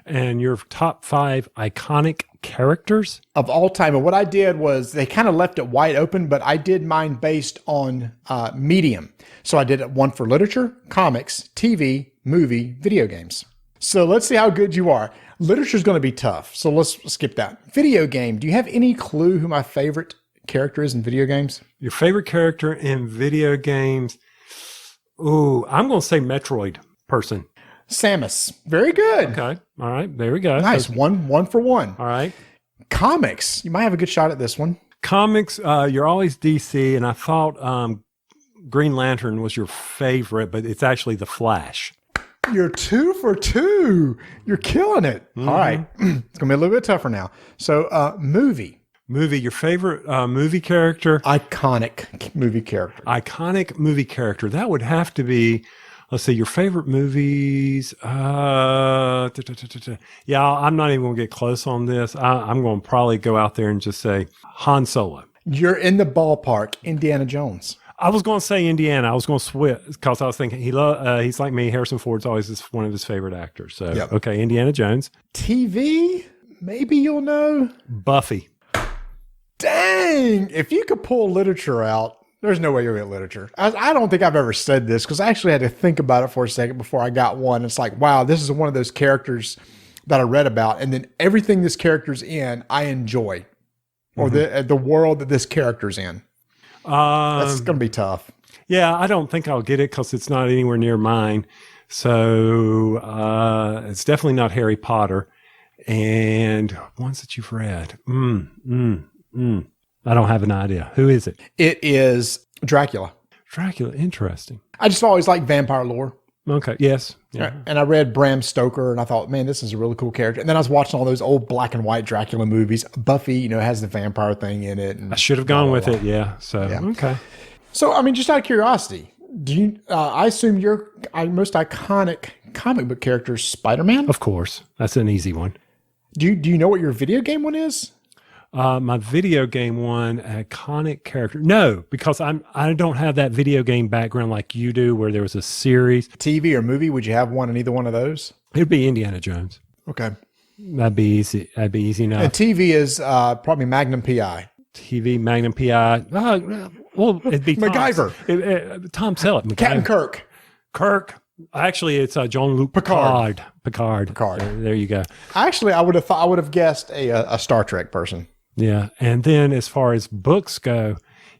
And your top 5 iconic characters? Of all time. And what I did was they kind of left it wide open, but I did mine based on medium. So I did one for literature, comics, TV, movie, video games. So let's see how good you are. Literature is going to be tough, so let's skip that. Video game. Do you have any clue who my favorite character is in video games? Your favorite character in video games? Ooh, I'm going to say Metroid person. Samus. Very good. Okay. All right. There we go. Nice. One for one. All right. Comics. You might have a good shot at this one. Comics. You're always DC, and I thought Green Lantern was your favorite, but it's actually the Flash. You're 2 for 2. You're killing it. Mm-hmm. All right. It's going to be a little bit tougher now. So, movie. Movie. Your favorite movie character? Iconic movie character. Iconic movie character. That would have to be, let's see, your favorite movies. Yeah, I'm not even going to get close on this. I'm going to probably go out there and just say Han Solo. You're in the ballpark. Indiana Jones. I was going to say Indiana. I was going to switch because I was thinking he's like me. Harrison Ford's always one of his favorite actors. So, yep. Okay, Indiana Jones. TV, maybe you'll know. Buffy. Dang. If you could pull literature out, there's no way you'll get literature. I don't think I've ever said this because I actually had to think about it for a second before I got one. It's like, wow, this is one of those characters that I read about. And then everything this character's in, I enjoy. Or the world that this character's in. That's going to be tough. Yeah, I don't think I'll get it because it's not anywhere near mine. So it's definitely not Harry Potter. And ones that you've read. I don't have an idea. Who is it? It is Dracula. Dracula, interesting. I just always liked vampire lore. Okay, yes. Yeah. And I read Bram Stoker, and I thought, man, this is a really cool character. And then I was watching all those old black and white Dracula movies. Buffy, has the vampire thing in it. And I should have gone with it, yeah. So, yeah. Okay. So, I mean, just out of curiosity, do you? I assume your most iconic comic book character is Spider-Man? Of course. That's an easy one. Do you know what your video game one is? My video game one, iconic character. No, because I don't have that video game background like you do where there was a series. TV or movie, would you have one in either one of those? It'd be Indiana Jones. Okay. That'd be easy. That'd be easy enough. And TV is probably Magnum P.I. TV, Magnum P.I. Well, it'd be MacGyver. Tom Selleck. Captain Kirk. Kirk. Actually, it's Jean-Luc Picard. Picard. There you go. Actually, I would have guessed a Star Trek person. Yeah. And then as far as books go,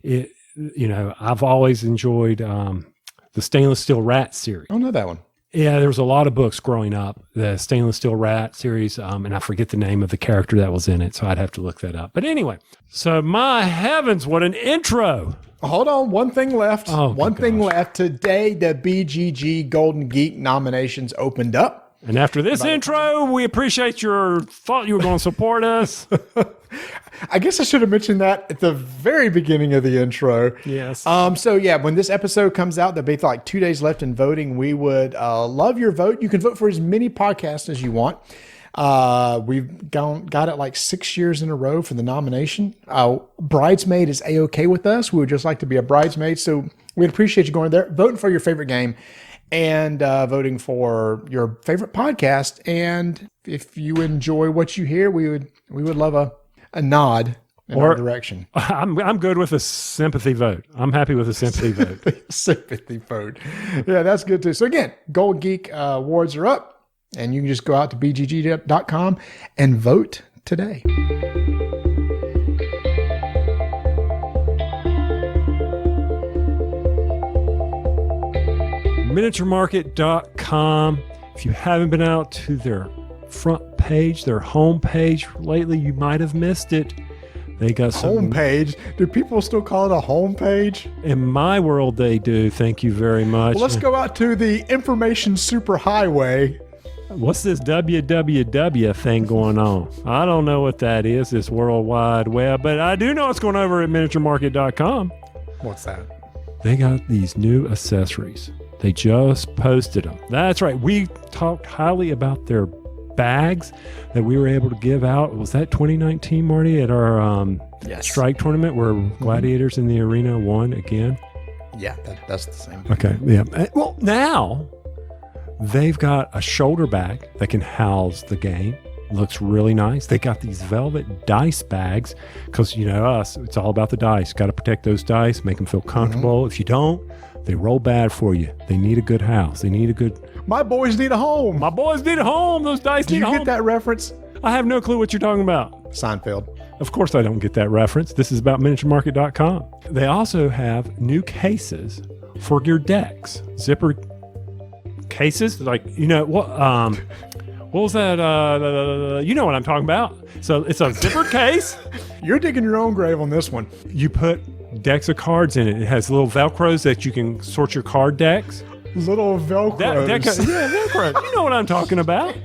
I've always enjoyed the Stainless Steel Rat series. I don't know that one. Yeah, there was a lot of books growing up, the Stainless Steel Rat series, and I forget the name of the character that was in it, so I'd have to look that up. But anyway, so my heavens, what an intro. Hold on, one thing left. Oh, one thing left. Today, the BGG Golden Geek nominations opened up. And after this intro, we appreciate your thought you were going to support us. I guess I should have mentioned that at the very beginning of the intro. Yes. So yeah, when this episode comes out, there'll be like 2 days left in voting. We would love your vote. You can vote for as many podcasts as you want. We've got it like 6 years in a row for the nomination. Bridesmaid is A-okay with us. We would just like to be a bridesmaid. So we'd appreciate you going there, voting for your favorite game, and voting for your favorite podcast. And if you enjoy what you hear, we would love a nod in our direction. I'm good with a sympathy vote. I'm happy with a sympathy vote. Sympathy vote. Yeah, that's good too. So again, Gold Geek awards are up, and you can just go out to bgg.com and vote today. miniaturemarket.com. If you haven't been out to their front page, their home page lately, you might have missed it. They got some home page. Do people still call it a home page? In my world, they do. Thank you very much. Well, let's go out to the information superhighway. What's this www thing going on? I don't know what that is, this World Wide Web, but I do know what's going over at miniaturemarket.com. What's that? They got these new accessories. They just posted them. That's right. We talked highly about their bags that we were able to give out. Was that 2019, Marty, at our strike tournament where Gladiators in the Arena won again? Yeah, that's the same. Okay, yeah. Well, now they've got a shoulder bag that can house the game. Looks really nice. They got these velvet dice bags because, you know, us, it's all about the dice. Got to protect those dice, make them feel comfortable. If you don't, they roll bad for you. They need a good house. They need a good... My boys need a home. My boys need a home. Those dice need a home. Do you get that reference? I have no clue what you're talking about. Seinfeld. Of course I don't get that reference. This is about miniaturemarket.com. They also have new cases for your decks. Zipper cases. Like, you know, what was that? You know what I'm talking about. So it's a zipper case. You're digging your own grave on this one. You put decks of cards in it. It has little Velcros that you can sort your card decks. Little Velcros. Yeah, Velcros. You know what I'm talking about.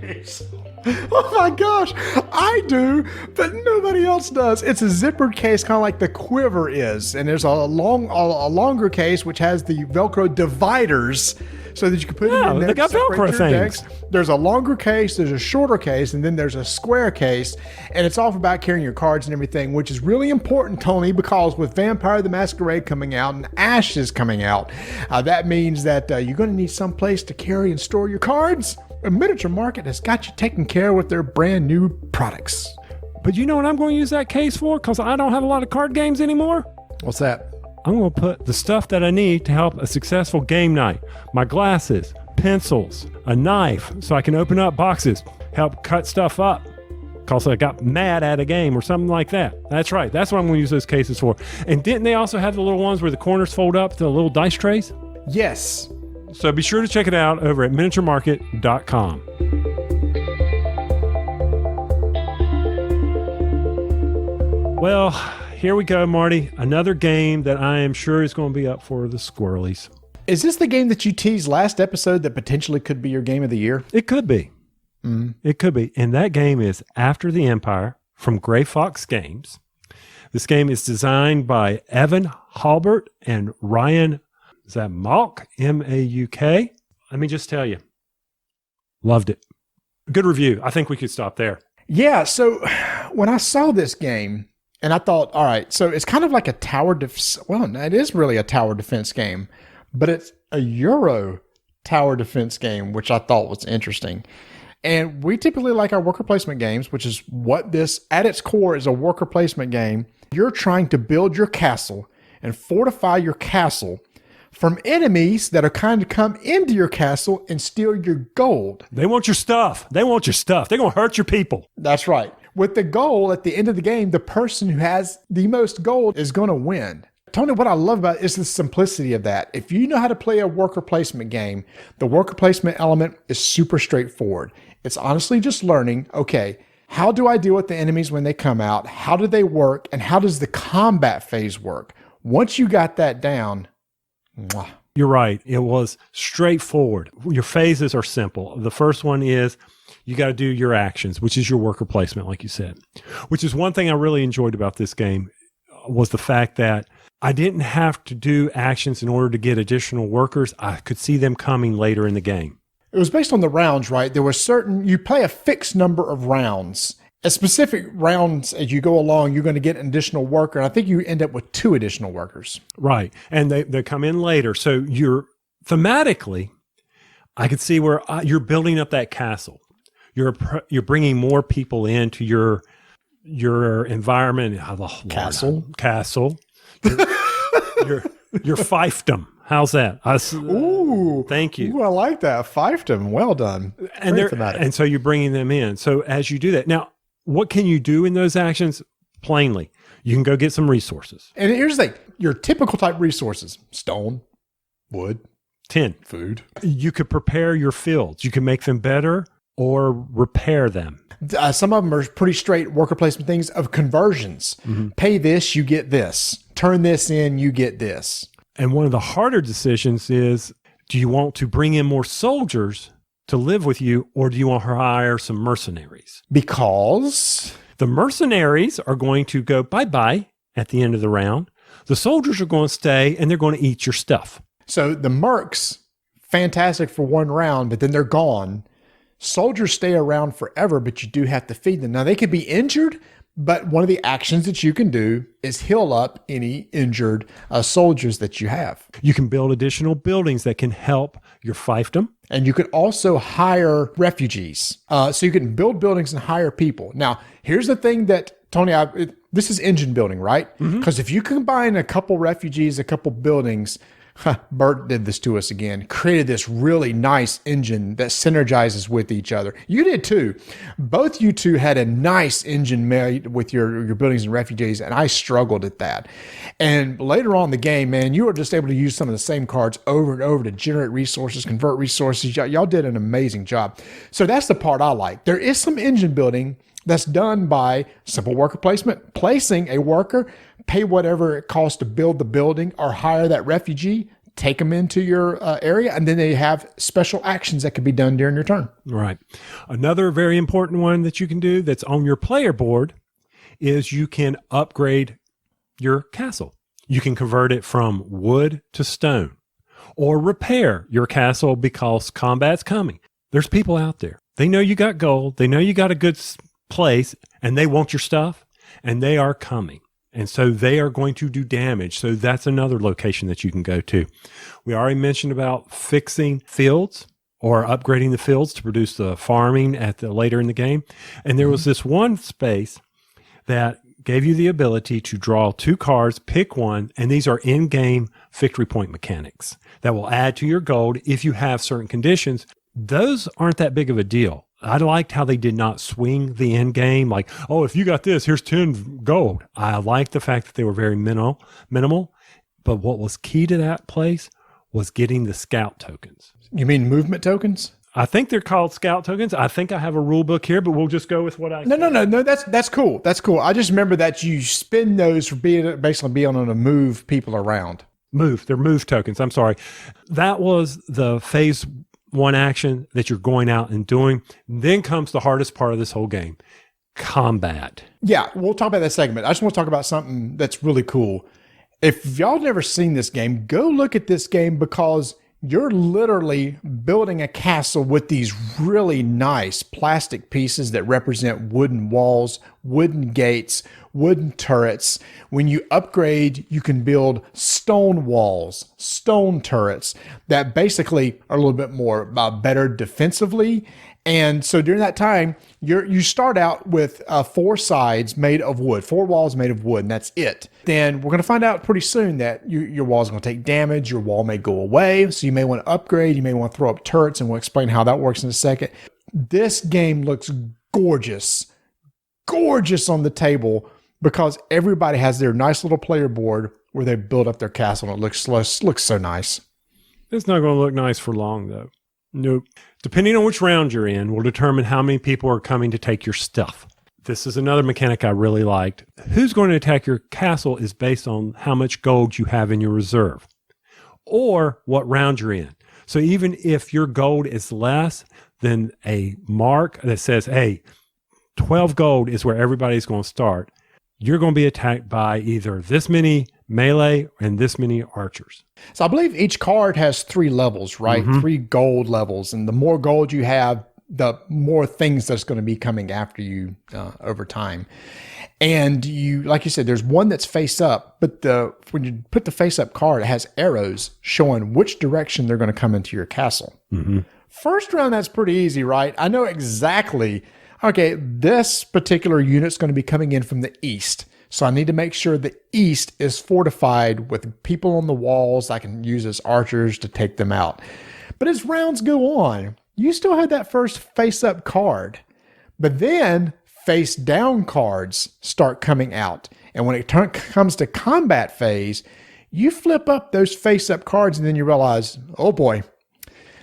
Oh my gosh, I do, but nobody else does. It's a zippered case, kind of like the Quiver is, and there's a longer case which has the Velcro dividers, so that you can put it in there. They got Velcro things. Decks. There's a longer case, there's a shorter case, and then there's a square case, and it's all about carrying your cards and everything, which is really important, Tony, because with Vampire the Masquerade coming out and Ashes coming out, that means that you're going to need some place to carry and store your cards. A Miniature Market has got you taken care of with their brand new products. But you know what I'm going to use that case for? Because I don't have a lot of card games anymore. What's that? I'm going to put the stuff that I need to help a successful game night. My glasses, pencils, a knife, so I can open up boxes, help cut stuff up. Because I got mad at a game or something like that. That's right. That's what I'm going to use those cases for. And didn't they also have the little ones where the corners fold up to the little dice trays? Yes. So be sure to check it out over at miniaturemarket.com. Well, here we go, Marty. Another game that I am sure is going to be up for the squirrelies. Is this the game that you teased last episode that potentially could be your game of the year? It could be. It could be. And that game is After the Empire from Gray Fox Games. This game is designed by Evan Halbert and Ryan Is that Mauk? M-A-U-K? Let me just tell you. Loved it. Good review. I think we could stop there. Yeah, so when I saw this game, and I thought, all right, so it's kind of like a tower defense. Well, it is really a tower defense game, but it's a Euro tower defense game, which I thought was interesting. And we typically like our worker placement games, which is what this, at its core, is a worker placement game. You're trying to build your castle and fortify your castle from enemies that are trying to come into your castle and steal your gold. They want your stuff. They want your stuff. They're going to hurt your people. That's right. With the goal at the end of the game, the person who has the most gold is going to win. Tony, what I love about it is the simplicity of that. If you know how to play a worker placement game, the worker placement element is super straightforward. It's honestly just learning, okay, how do I deal with the enemies when they come out? How do they work? And how does the combat phase work? Once you got that down, mwah. You're right. It was straightforward. Your phases are simple. The first one is you got to do your actions, which is your worker placement, like you said, which is one thing I really enjoyed about this game was the fact that I didn't have to do actions in order to get additional workers. I could see them coming later in the game. It was based on the rounds, right? There were you play a fixed number of rounds. At specific rounds, as you go along, you're going to get an additional worker. And I think you end up with 2 additional workers. Right. And they come in later. So you're thematically, I could see where you're building up that castle. You're bringing more people into your environment. Castle. Your fiefdom. How's that? Ooh, thank you. Ooh, I like that. Fiefdom. Well done. And so you're bringing them in. So as you do that, now, what can you do in those actions? Plainly, you can go get some resources. And here's the thing, your typical type resources: stone, wood, tin, food. You could prepare your fields. You can make them better or repair them. Some of them are pretty straight worker placement things of conversions. Mm-hmm. Pay this, you get this. Turn this in, you get this. And one of the harder decisions is, do you want to bring in more soldiers to live with you, or do you want to hire some mercenaries? Because the mercenaries are going to go bye-bye at the end of the round. The soldiers are going to stay, and they're going to eat your stuff. So the mercs, fantastic for one round, but then they're gone. Soldiers stay around forever, but you do have to feed them. Now, they could be injured, but one of the actions that you can do is heal up any injured soldiers that you have. You can build additional buildings that can help your fiefdom. And you can also hire refugees. So you can build buildings and hire people. Now, here's the thing that, Tony, this is engine building, right? Because if you combine a couple refugees, a couple buildings, Bert did this to us again, created this really nice engine that synergizes with each other. You did too. Both you two had a nice engine made with your buildings and refugees, and I struggled at that. And later on in the game, man, you were just able to use some of the same cards over and over to generate resources, convert resources. Y'all did an amazing job. So that's the part I like. There is some engine building that's done by simple worker placement, placing a worker, pay whatever it costs to build the building or hire that refugee, take them into your area, and then they have special actions that can be done during your turn. Right. Another very important one that you can do that's on your player board is you can upgrade your castle. You can convert it from wood to stone or repair your castle because combat's coming. There's people out there. They know you got gold. They know you got a good place and they want your stuff and they are coming. And so they are going to do damage. So that's another location that you can go to. We already mentioned about fixing fields or upgrading the fields to produce the farming later in the game. And there was this one space that gave you the ability to draw 2 cards, pick one, and these are in-game victory point mechanics that will add to your gold if you have certain conditions. Those aren't that big of a deal. I liked how they did not swing the end game like, oh, if you got this, here's 10 gold. I liked the fact that they were very minimal. But what was key to that place was getting the scout tokens. You mean movement tokens? I think they're called scout tokens. I think I have a rule book here, but we'll just go with what I No. That's cool. That's cool. I just remember that you spend those for basically being on to move people around. They're move tokens. I'm sorry. That was the phase 1 action that you're going out and doing. Then comes the hardest part of this whole game, combat. Yeah, we'll talk about that segment. I just want to talk about something that's really cool. If y'all never seen this game, go look at this game because you're literally building a castle with these really nice plastic pieces that represent wooden walls, wooden gates, wooden turrets. When you upgrade, you can build stone walls, stone turrets that basically are a little bit more better defensively. And so during that time, you start out with 4 sides made of wood, 4 walls made of wood, and that's it. Then we're going to find out pretty soon that your wall is going to take damage. Your wall may go away. So you may want to upgrade. You may want to throw up turrets, and we'll explain how that works in a second. This game looks gorgeous on the table because everybody has their nice little player board where they build up their castle and it looks so nice. It's not going to look nice for long, though. Nope. Depending on which round you're in will determine how many people are coming to take your stuff. This is another mechanic I really liked. Who's going to attack your castle is based on how much gold you have in your reserve or what round you're in. So even if your gold is less than a mark that says, hey, 12 gold is where everybody's going to start, you're going to be attacked by either this many melee and this many archers. So I believe each card has 3 levels, right? 3 gold levels. And the more gold you have, the more things that's going to be coming after you over time. And you, like you said, there's one that's face up, but when you put the face up card, it has arrows showing which direction they're going to come into your castle. First round, that's pretty easy, right? I know exactly, okay, this particular unit's going to be coming in from the east. So I need to make sure the east is fortified with people on the walls I can use as archers to take them out. But as rounds go on, you still have that first face-up card. But then face-down cards start coming out. And when it comes to combat phase, you flip up those face-up cards and then you realize, oh boy,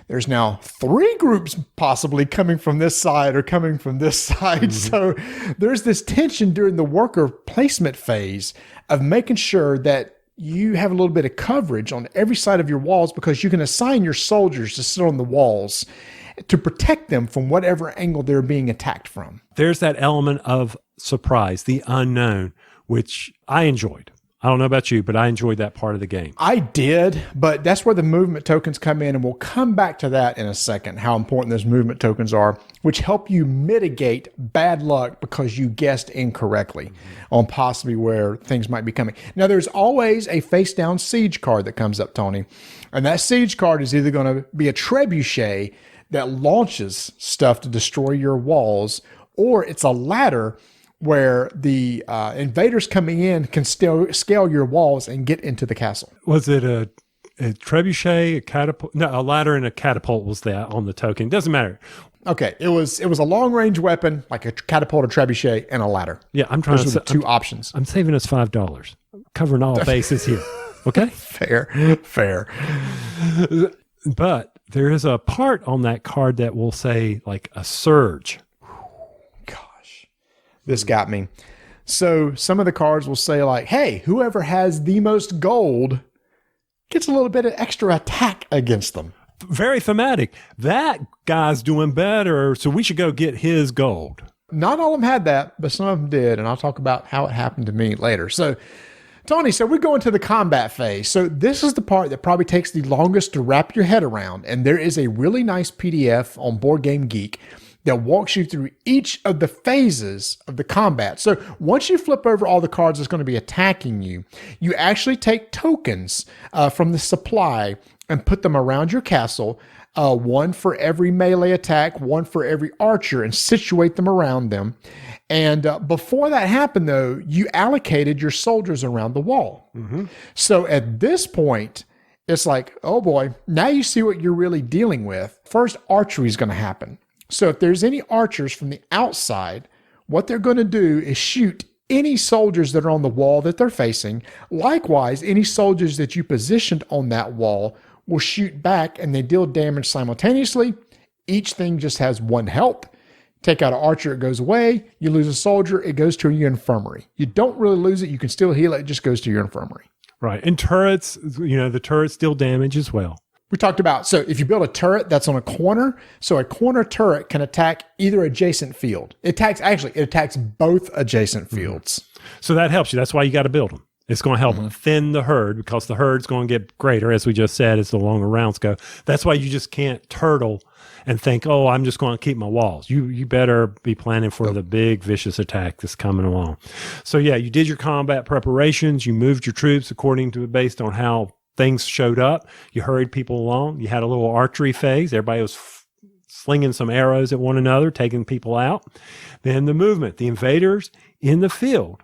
there's now 3 groups possibly coming from this side or coming from this side. So there's this tension during the worker placement phase of making sure that you have a little bit of coverage on every side of your walls, because you can assign your soldiers to sit on the walls to protect them from whatever angle they're being attacked from. There's that element of surprise, the unknown, which I enjoyed. I don't know about you, but I enjoyed that part of the game. I did, but that's where the movement tokens come in, and we'll come back to that in a second, how important those movement tokens are, which help you mitigate bad luck because you guessed incorrectly on possibly where things might be coming. Now, there's always a face-down siege card that comes up, Tony, and that siege card is either going to be a trebuchet that launches stuff to destroy your walls, or it's a ladder where the invaders coming in can still scale your walls and get into the castle. Was it a trebuchet, a catapult? No, a ladder and a catapult was that on the token. It doesn't matter. Okay, it was a long range weapon, like a catapult, a trebuchet, and a ladder. Yeah, I'm trying Those to are the 2 options. I'm saving us $5. I'm covering all bases here. Okay? Fair. But there is a part on that card that will say like a surge. This got me. So some of the cards will say like, hey, whoever has the most gold gets a little bit of extra attack against them. Very thematic. That guy's doing better, so we should go get his gold. Not all of them had that, but some of them did. And I'll talk about how it happened to me later. So Tony, so we're going to the combat phase. So this is the part that probably takes the longest to wrap your head around. And there is a really nice PDF on Board Game Geek that walks you through each of the phases of the combat. So once you flip over all the cards that's going to be attacking you, you actually take tokens from the supply and put them around your castle, 1 for every melee attack, 1 for every archer, and situate them around them. And before that happened, though, you allocated your soldiers around the wall. So at this point, it's like, oh boy, now you see what you're really dealing with. First, archery is going to happen. So if there's any archers from the outside, what they're going to do is shoot any soldiers that are on the wall that they're facing. Likewise, any soldiers that you positioned on that wall will shoot back, and they deal damage simultaneously. Each thing just has 1 health. Take out an archer, it goes away. You lose a soldier, it goes to your infirmary. You don't really lose it. You can still heal it. It just goes to your infirmary. Right. And turrets, the turrets deal damage as well. We talked about, so if you build a turret that's on a corner, so a corner turret can attack either adjacent field. It attacks both adjacent fields. So that helps you. That's why you got to build them. It's going to help thin the herd, because the herd's going to get greater, as we just said, as the longer rounds go. That's why you just can't turtle and think, oh, I'm just going to keep my walls. You better be planning for the big vicious attack that's coming along. So yeah, you did your combat preparations. You moved your troops based on how things showed up. You hurried people along. You had a little archery phase. Everybody was slinging some arrows at one another, taking people out. Then the movement, the invaders in the field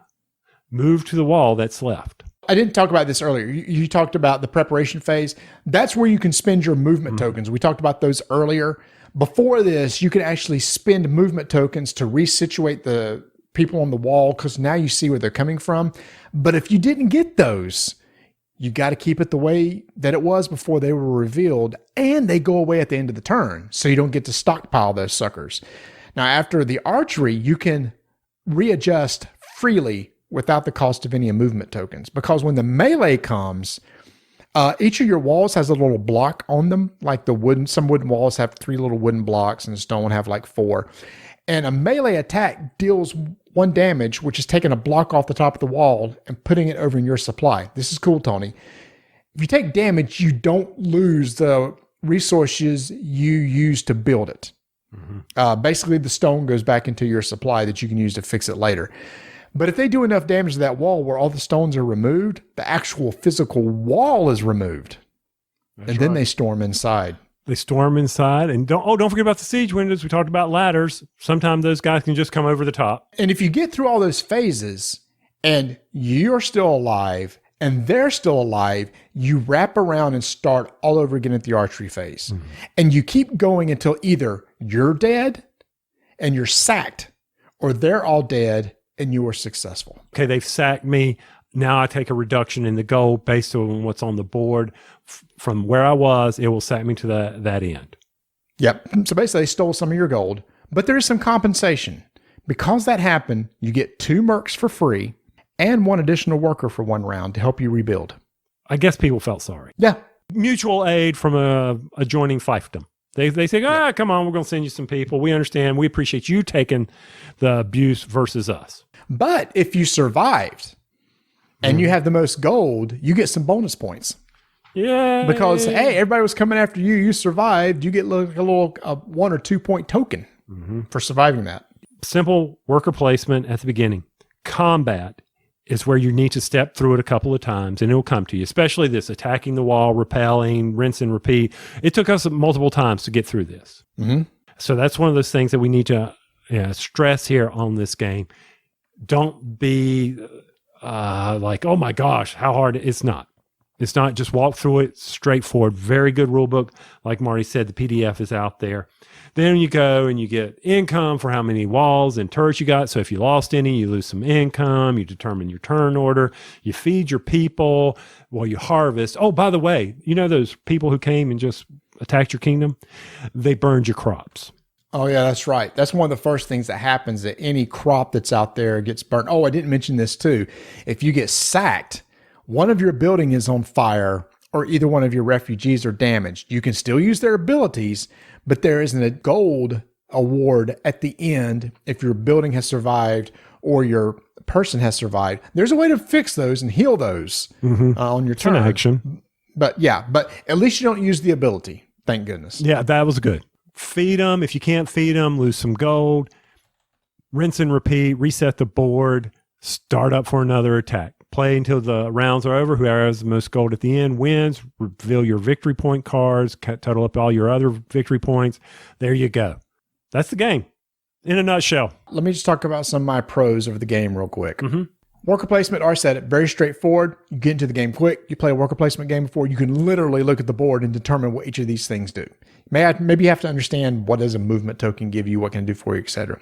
moved to the wall that's left. I didn't talk about this earlier. You talked about the preparation phase. That's where you can spend your movement tokens. We talked about those earlier. Before this, you can actually spend movement tokens to resituate the people on the wall, because now you see where they're coming from. But if you didn't get those, You got to keep it the way that it was before they were revealed, and they go away at the end of the turn, so you don't get to stockpile those suckers. Now, after the archery, you can readjust freely without the cost of any movement tokens, because when the melee comes, each of your walls has a little block on them, like some wooden walls have 3 little wooden blocks, and stone have like 4. And a melee attack deals 1 damage, which is taking a block off the top of the wall and putting it over in your supply. This is cool, Tony. If you take damage, you don't lose the resources you use to build it. Basically, the stone goes back into your supply that you can use to fix it later. But if they do enough damage to that wall where all the stones are removed, the actual physical wall is removed. And then they storm inside. They storm inside, and don't forget about the siege windows. We talked about ladders. Sometimes those guys can just come over the top. And if you get through all those phases and you're still alive and they're still alive, you wrap around and start all over again at the archery phase. And you keep going until either you're dead and you're sacked, or they're all dead and you are successful. Okay, they've sacked me. Now I take a reduction in the gold based on what's on the board. From where I was, it will sack me to that end. Yep. So basically, they stole some of your gold, but there is some compensation. Because that happened, you get 2 mercs for free and 1 additional worker for 1 round to help you rebuild. I guess people felt sorry. Yeah. Mutual aid from a adjoining fiefdom. They say, come on, we're going to send you some people. We understand. We appreciate you taking the abuse versus us. But if you survived and you have the most gold, you get some bonus points. Yeah. Because, hey, everybody was coming after you. You survived. You get a little 1 or 2 point token for surviving that. Simple worker placement at the beginning. Combat is where you need to step through it a couple of times, and it will come to you, especially this attacking the wall, repelling, rinse and repeat. It took us multiple times to get through this. So that's one of those things that we need to stress here on this game. Don't be like, oh my gosh, how hard. It's not. It's not. Just walk through it straightforward. Very good rule book. Like Marty said, the PDF is out there. Then you go and you get income for how many walls and turrets you got. So if you lost any, you lose some income. You determine your turn order. You feed your people while you harvest. Oh, by the way, you know those people who came and just attacked your kingdom? They burned your crops. Oh, yeah, that's right. That's one of the first things that happens, that any crop that's out there gets burnt. Oh, I didn't mention this too. If you get sacked, one of your building is on fire, or either one of your refugees are damaged. You can still use their abilities, but there isn't a gold award at the end if your building has survived or your person has survived. There's a way to fix those and heal those on your turn. An action. But at least you don't use the ability. Thank goodness. Yeah, that was good. Feed them. If you can't feed them, lose some gold. Rinse and repeat. Reset the board. Start up for another attack. Play until the rounds are over. Whoever has the most gold at the end wins. Reveal your victory point cards. Total up all your other victory points. There you go. That's the game in a nutshell. Let me just talk about some of my pros of the game real quick. Worker placement, I said it, very straightforward. You get into the game quick. You play a worker placement game before, you can literally look at the board and determine what each of these things do. Maybe you have to understand, what does a movement token give you, what can it do for you, etc.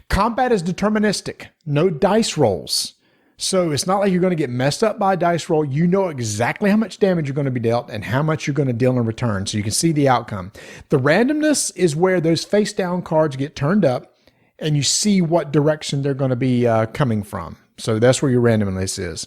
Combat is deterministic. No dice rolls. So it's not like you're going to get messed up by a dice roll. You know exactly how much damage you're going to be dealt and how much you're going to deal in return, so you can see the outcome. The randomness is where those face down cards get turned up and you see what direction they're going to be coming from. So that's where your randomness is.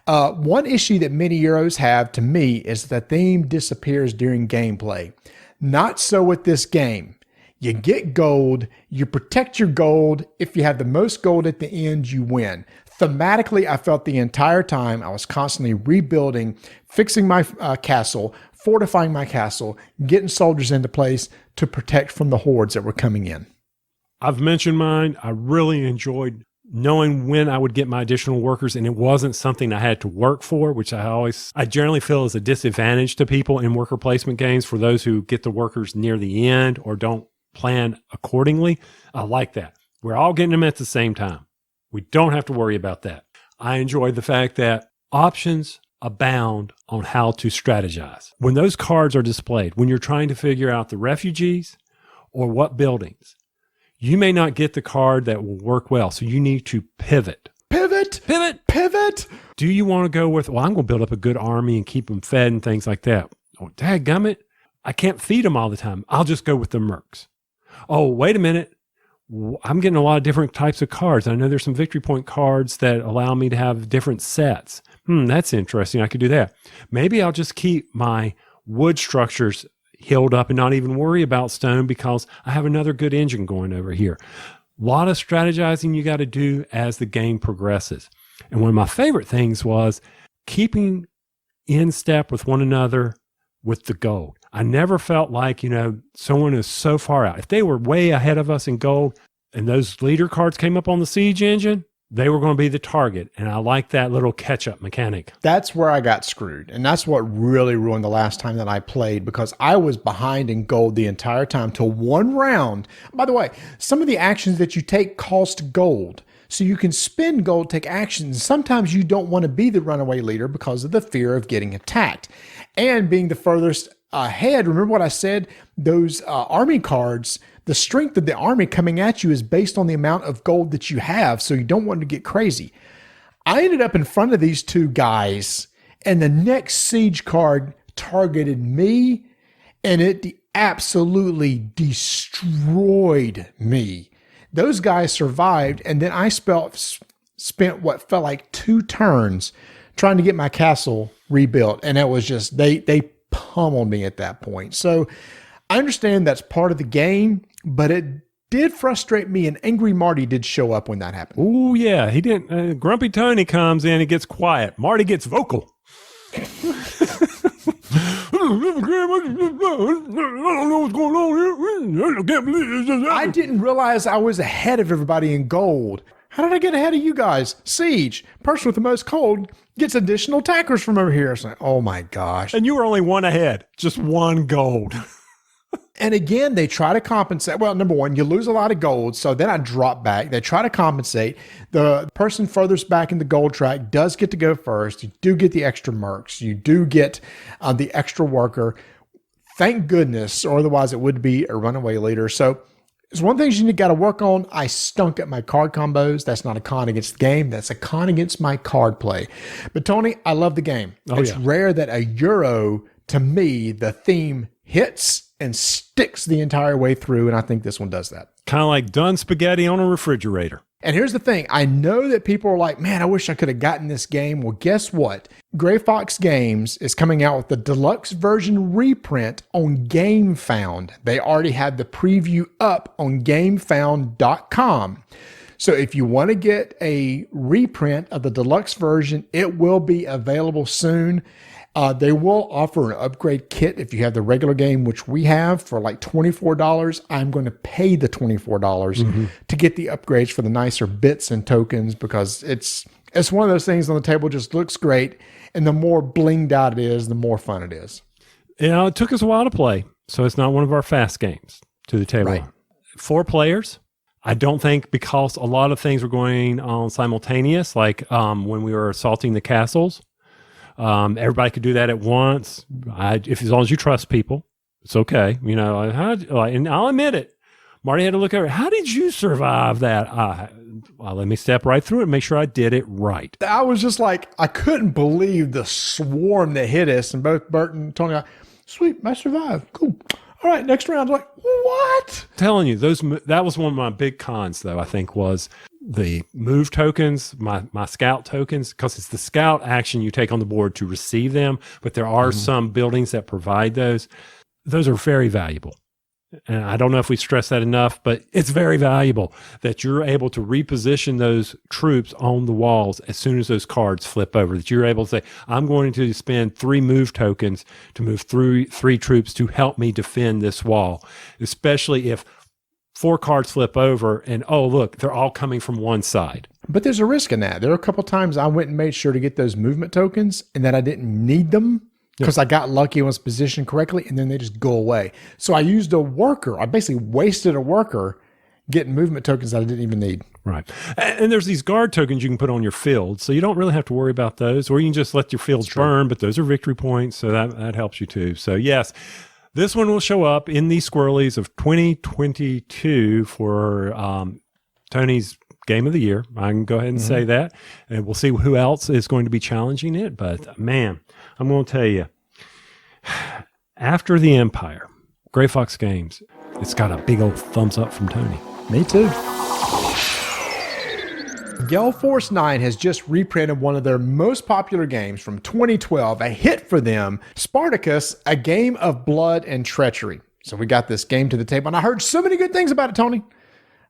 One issue that many Euros have, to me, is that the theme disappears during gameplay. Not so with this game. You get gold, you protect your gold. If you have the most gold at the end, you win. Thematically, I felt the entire time I was constantly rebuilding, fixing my castle, fortifying my castle, getting soldiers into place to protect from the hordes that were coming in. I've mentioned mine. I really enjoyed knowing when I would get my additional workers, and it wasn't something I had to work for, which I generally feel is a disadvantage to people in worker placement games for those who get the workers near the end or don't plan accordingly. I like that. We're all getting them at the same time. We don't have to worry about that. I enjoy the fact that options abound on how to strategize. When those cards are displayed, when you're trying to figure out the refugees or what buildings, you may not get the card that will work well. So you need to pivot. Pivot! Pivot. Do you want to go with, well, I'm going to build up a good army and keep them fed and things like that. Oh, dadgummit, I can't feed them all the time. I'll just go with the mercs. Oh, wait a minute. I'm getting a lot of different types of cards. I know there's some victory point cards that allow me to have different sets. That's interesting. I could do that. Maybe I'll just keep my wood structures healed up and not even worry about stone because I have another good engine going over here. A lot of strategizing you got to do as the game progresses. And one of my favorite things was keeping in step with one another with the gold. I never felt like, someone is so far out. If they were way ahead of us in gold and those leader cards came up on the siege engine, they were going to be the target. And I like that little catch-up mechanic. That's where I got screwed. And that's what really ruined the last time that I played because I was behind in gold the entire time till one round. By the way, some of the actions that you take cost gold. So you can spend gold, take actions. Sometimes you don't want to be the runaway leader because of the fear of getting attacked. And being the furthest ahead, remember what I said? Those army cards, the strength of the army coming at you is based on the amount of gold that you have. So you don't want to get crazy. I ended up in front of these two guys and the next siege card targeted me and it absolutely destroyed me. Those guys survived, and then I spent what felt like 2 turns trying to get my castle rebuilt, and it was just, they pummeled me at that point. So I understand that's part of the game, but it did frustrate me, and Angry Marty did show up when that happened. Oh, yeah, he didn't. Grumpy Tony comes in and gets quiet. Marty gets vocal. I don't know what's going on here. I can't believe this. I didn't realize I was ahead of everybody in gold. How did I get ahead of you guys? Siege, person with the most gold gets additional attackers from over here. It's like, oh my gosh. And you were only one ahead, just 1 gold. And again, they try to compensate. Well, number one, you lose a lot of gold. So then I drop back. They try to compensate. The person furthest back in the gold track does get to go first. You do get the extra mercs. You do get the extra worker. Thank goodness, or otherwise it would be a runaway leader. So it's one thing you got to work on. I stunk at my card combos. That's not a con against the game. That's a con against my card play. But Tony, I love the game. It's rare that a Euro, to me, the theme hits and sticks the entire way through, and I think this one does that. Kind of like done spaghetti on a refrigerator. And here's the thing. I know that people are like, man, I wish I could have gotten this game. Well, guess what? Gray Fox Games is coming out with the deluxe version reprint on GameFound. They already had the preview up on GameFound.com. So if you want to get a reprint of the deluxe version, it will be available soon. They will offer an upgrade kit if you have the regular game, which we have, for like $24. I'm going to pay the $24 to get the upgrades for the nicer bits and tokens because it's one of those things on the table just looks great. And the more blinged out it is, the more fun it is. It took us a while to play, so it's not one of our fast games to the table. Right. 4 players. I don't think because a lot of things were going on simultaneous, like when we were assaulting the castles. Everybody could do that at once. As long as you trust people, it's okay. And I'll admit it. Marty had to look over. How did you survive that? Let me step right through it and make sure I did it right. I was just like, I couldn't believe the swarm that hit us. And both Bert and Tony, sweet, I survived. Cool. All right, next round. I'm like, what? I'm telling you, that was one of my big cons, though, I think, was the move tokens, my scout tokens, because it's the scout action you take on the board to receive them, but there are some buildings that provide those. Those are very valuable. And I don't know if we stress that enough, but it's very valuable that you're able to reposition those troops on the walls as soon as those cards flip over, that you're able to say, I'm going to spend 3 move tokens to move through 3 troops to help me defend this wall, especially if 4 cards flip over and, oh, look, they're all coming from one side. But there's a risk in that. There are a couple times I went and made sure to get those movement tokens and that I didn't need them because I got lucky and was positioned correctly, and then they just go away. So I used a worker. I basically wasted a worker getting movement tokens that I didn't even need. Right. And there's these guard tokens you can put on your field, so you don't really have to worry about those, or you can just let your fields burn, but those are victory points, so that helps you too. So yes, this one will show up in the Squirrelies of 2022 for Tony's game of the year. I can go ahead and say that. And we'll see who else is going to be challenging it. But man, I'm going to tell you, after the Empire, Gray Fox Games, it's got a big old thumbs up from Tony. Me too. Gale Force 9 has just reprinted one of their most popular games from 2012, a hit for them, Spartacus, a game of blood and treachery. So we got this game to the table, and I heard so many good things about it, Tony.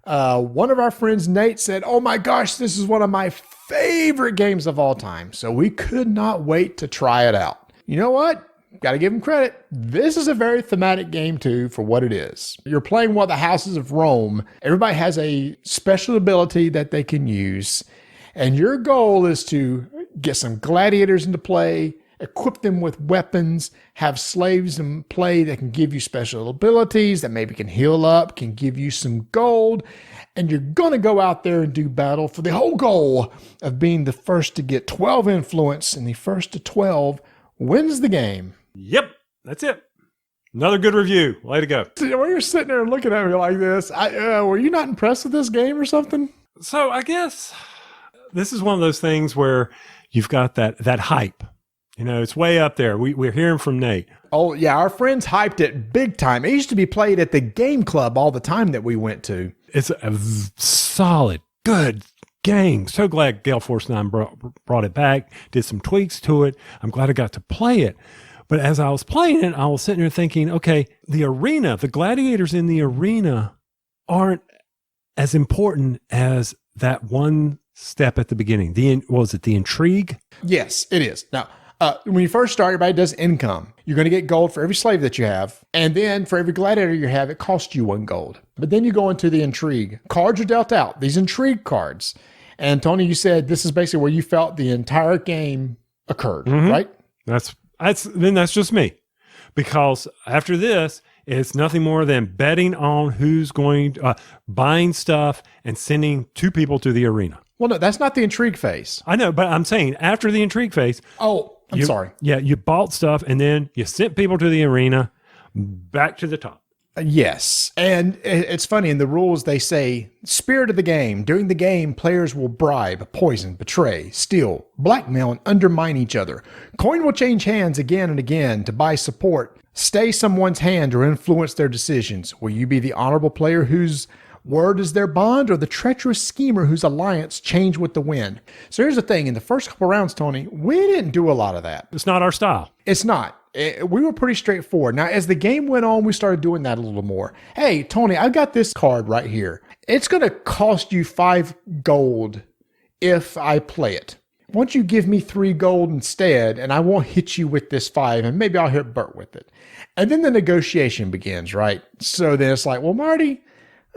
One of our friends, Nate, said, oh my gosh, this is one of my favorite games of all time. So we could not wait to try it out. You know what? Got to give him credit. This is a very thematic game too for what it is. You're playing one of the houses of Rome. Everybody has a special ability that they can use. And your goal is to get some gladiators into play, equip them with weapons, have slaves in play that can give you special abilities, that maybe can heal up, can give you some gold. And you're going to go out there and do battle for the whole goal of being the first to get 12 influence, and the first to 12 wins the game. Yep, that's it. Another good review. Way to go. When you're sitting there looking at me like this, were you not impressed with this game or something? So I guess this is one of those things where you've got that hype. You know, it's way up there. We're hearing from Nate. Oh, yeah, our friends hyped it big time. It used to be played at the game club all the time that we went to. It's a solid, good game. So glad Gale Force 9 brought it back, did some tweaks to it. I'm glad I got to play it. But as I was playing it, I was sitting there thinking, okay, the arena, the gladiators in the arena aren't as important as that one step at the beginning. Was it the intrigue? Yes, it is. Now, when you first start, everybody does income. You're going to get gold for every slave that you have. And then for every gladiator you have, it costs you 1 gold. But then you go into the intrigue. Cards are dealt out, these intrigue cards. And Tony, you said this is basically where you felt the entire game occurred, right? That's just me. Because after this, it's nothing more than betting on who's going buying stuff and sending 2 people to the arena. Well, no, that's not the intrigue phase. I know, but I'm saying after the intrigue phase. Oh, I'm sorry. Yeah, you bought stuff and then you sent people to the arena back to the top. Yes. And it's funny, in the rules they say, spirit of the game. During the game, players will bribe, poison, betray, steal, blackmail, and undermine each other. Coin will change hands again and again to buy support, stay someone's hand, or influence their decisions. Will you be the honorable player whose word is their bond, or the treacherous schemer whose alliance change with the wind? So here's the thing. In the first couple rounds, Tony, we didn't do a lot of that. It's not our style. It's not. We were pretty straightforward. Now, as the game went on, we started doing that a little more. Hey, Tony, I've got this card right here. It's going to cost you 5 gold if I play it. Why don't you give me 3 gold instead, and I won't hit you with this 5, and maybe I'll hit Bert with it. And then the negotiation begins, right? So then it's like, well, Marty,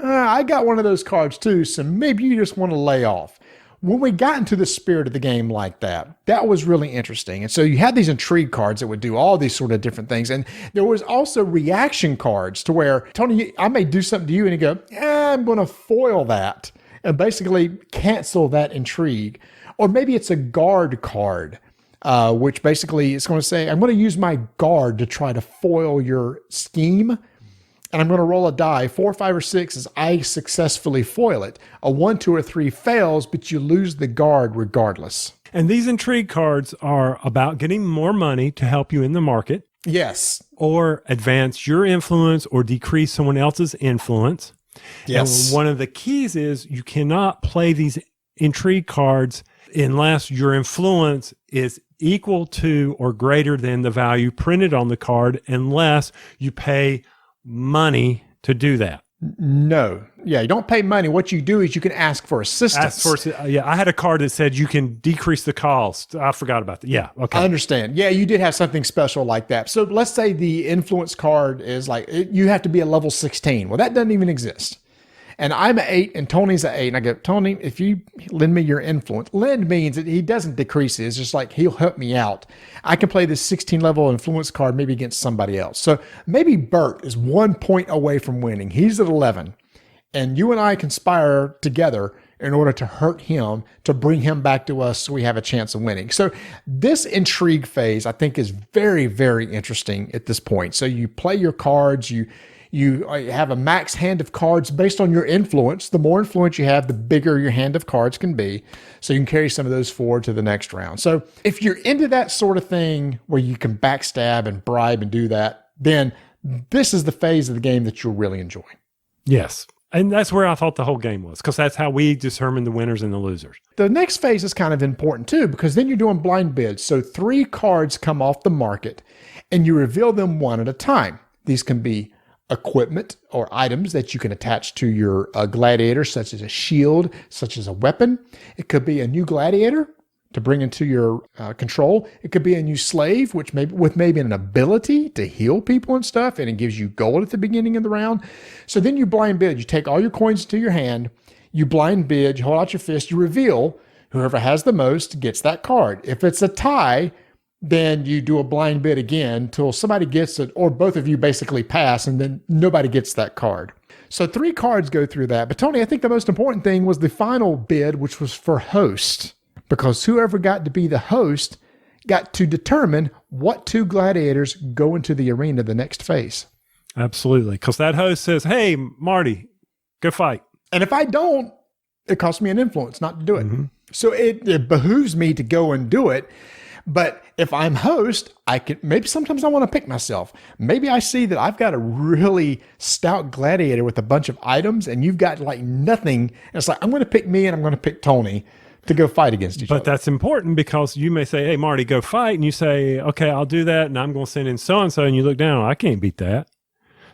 I got one of those cards too, so maybe you just want to lay off. When we got into the spirit of the game like that, that was really interesting. And so you had these intrigue cards that would do all these sort of different things. And there was also reaction cards to where, Tony, I may do something to you and you go, I'm going to foil that and basically cancel that intrigue. Or maybe it's a guard card, which basically is going to say, I'm going to use my guard to try to foil your scheme. And I'm going to roll a die, 4, 5, or 6 as I successfully foil it. A 1, 2, or 3 fails, but you lose the guard regardless. And these intrigue cards are about getting more money to help you in the market. Yes. Or advance your influence or decrease someone else's influence. Yes. And one of the keys is you cannot play these intrigue cards unless your influence is equal to or greater than the value printed on the card, unless you pay money to do that. No. Yeah, you don't pay money. What you do is you can ask for assistance. I had a card that said you can decrease the cost. I forgot about that. Yeah, okay. I understand. Yeah, you did have something special like that. So let's say the influence card is like, you have to be a level 16. Well, that doesn't even exist. And I'm an 8 and Tony's an 8. And I go, Tony, if you lend me your influence, lend means that he doesn't decrease it. It's just like he'll help me out. I can play this 16 level influence card maybe against somebody else. So maybe Bert is 1 point away from winning. He's at 11. And you and I conspire together in order to hurt him, to bring him back to us so we have a chance of winning. So this intrigue phase, I think, is very, very interesting at this point. So you play your cards, you You have a max hand of cards based on your influence. The more influence you have, the bigger your hand of cards can be. So you can carry some of those forward to the next round. So if you're into that sort of thing where you can backstab and bribe and do that, then this is the phase of the game that you'll really enjoy. Yes. And that's where I thought the whole game was, because that's how we determine the winners and the losers. The next phase is kind of important too, because then you're doing blind bids. So 3 cards come off the market and you reveal them one at a time. These can be equipment or items that you can attach to your gladiator, such as a shield, such as a weapon. It could be a new gladiator to bring into your control. It could be a new slave, which maybe an ability to heal people and stuff, and it gives you gold at the beginning of the round. So then you blind bid. You take all your coins into your hand, you blind bid, you hold out your fist, you reveal. Whoever has the most gets that card. If it's a tie, then you do a blind bid again until somebody gets it, or both of you basically pass, and then nobody gets that card. So 3 cards go through that. But Tony, I think the most important thing was the final bid, which was for host, because whoever got to be the host got to determine what 2 gladiators go into the arena the next phase. Absolutely. Because that host says, hey, Marty, go fight. And if I don't, it costs me an influence not to do it. Mm-hmm. So it behooves me to go and do it. But if I'm host, maybe sometimes I want to pick myself. Maybe I see that I've got a really stout gladiator with a bunch of items and you've got like nothing. And it's like, I'm going to pick me and I'm going to pick Tony to go fight against each other. But that's important because you may say, hey, Marty, go fight. And you say, okay, I'll do that. And I'm going to send in so-and-so. And you look down, I can't beat that.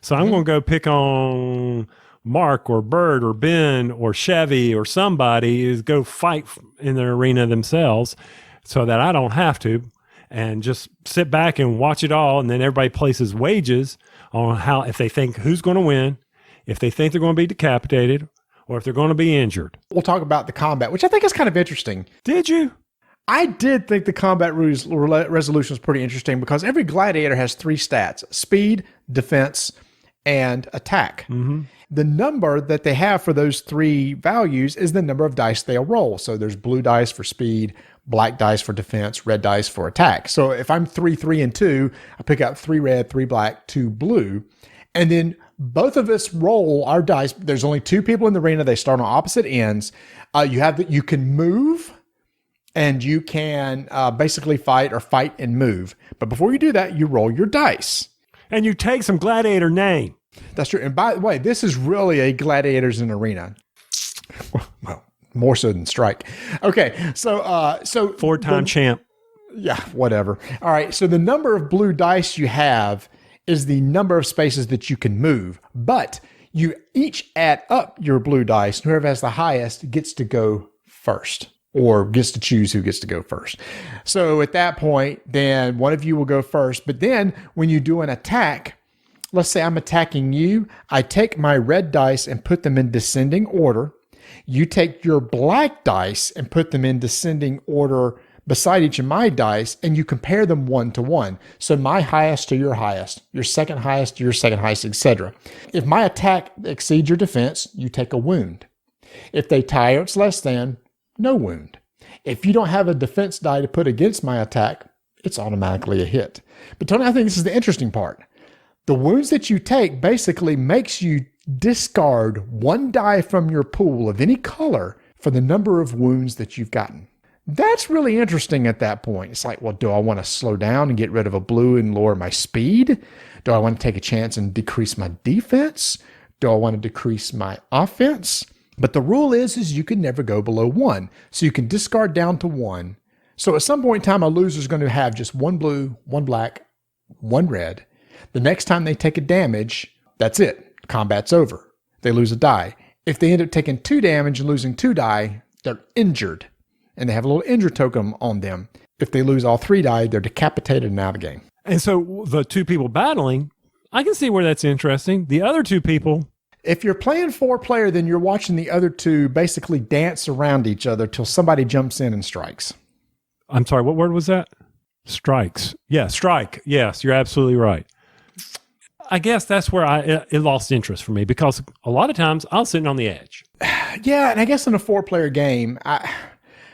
So I'm going to go pick on Mark or Bert or Ben or Chevy or somebody is go fight in the arena themselves, so that I don't have to, and just sit back and watch it all. And then everybody places wages on how, if they think who's going to win, if they think they're going to be decapitated, or if they're going to be injured. We'll talk about the combat, which I think is kind of interesting. Did you? I did think the combat resolution was pretty interesting because every gladiator has 3 stats: speed, defense, and attack. Mm-hmm. The number that they have for those 3 values is the number of dice they'll roll. So there's blue dice for speed, black dice for defense, red dice for attack. So if I'm 3, 3, and 2, I pick up 3 red, 3 black, 2 blue. And then both of us roll our dice. There's only 2 people in the arena. They start on opposite ends. You can move and you can basically fight and move. But before you do that, you roll your dice. And you take some gladiator name. That's true. And by the way, this is really a gladiators in arena. Well, more so than strike. Okay. So 4-time champ. Yeah, whatever. All right. So the number of blue dice you have is the number of spaces that you can move, but you each add up your blue dice. And whoever has the highest gets to go first, or gets to choose who gets to go first. So at that point, then one of you will go first. But then when you do an attack, let's say I'm attacking you, I take my red dice and put them in descending order. You take your black dice and put them in descending order beside each of my dice, and you compare them 1 to 1. So my highest to your highest, your second highest to your second highest, etc. If my attack exceeds your defense, you take a wound. If they tie or it's less than, no wound. If you don't have a defense die to put against my attack, it's automatically a hit. But Tony, I think this is the interesting part. The wounds that you take basically makes you discard 1 die from your pool of any color for the number of wounds that you've gotten. That's really interesting at that point. It's like, well, do I want to slow down and get rid of a blue and lower my speed? Do I want to take a chance and decrease my defense? Do I want to decrease my offense? But the rule is you can never go below 1. So you can discard down to 1. So at some point in time, a loser is going to have just 1 blue, 1 black, 1 red. The next time they take a damage, that's it. Combat's over. They lose a die. If they end up taking 2 damage and losing 2 die, they're injured. And they have a little injury token on them. If they lose all 3 die, they're decapitated and out of the game. And so the 2 people battling, I can see where that's interesting. The other 2 people... If you're playing 4-player, then you're watching the other 2 basically dance around each other till somebody jumps in and strikes. I'm sorry, what word was that? Strikes. Yeah, strike. Yes, you're absolutely right. I guess that's where it lost interest for me, because a lot of times I was sitting on the edge. Yeah, and I guess in a 4-player game,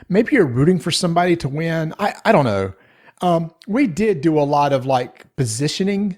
maybe you're rooting for somebody to win. I don't know. We did do a lot of like positioning,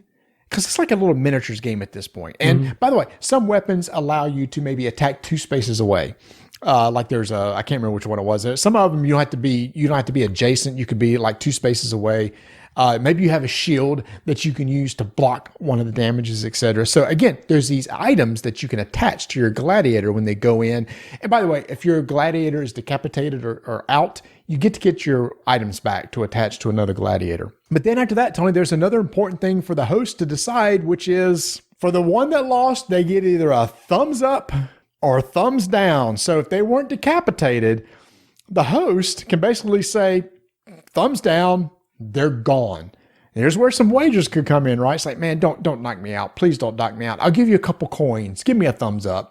because it's like a little miniatures game at this point. And by the way, some weapons allow you to maybe attack 2 spaces away. Like there's I can't remember which one it was. Some of them you don't have to be adjacent. You could be like 2 spaces away. Maybe you have a shield that you can use to block one of the damages, etc. So again, there's these items that you can attach to your gladiator when they go in. And by the way, if your gladiator is decapitated or out, you get your items back to attach to another gladiator. But then after that, Tony, there's another important thing for the host to decide, which is for the one that lost, they get either a thumbs up or thumbs down. So if they weren't decapitated, the host can basically say, thumbs down, they're gone. And here's where some wagers could come in, right? It's like, man, don't knock me out. Please don't knock me out. I'll give you a couple coins. Give me a thumbs up.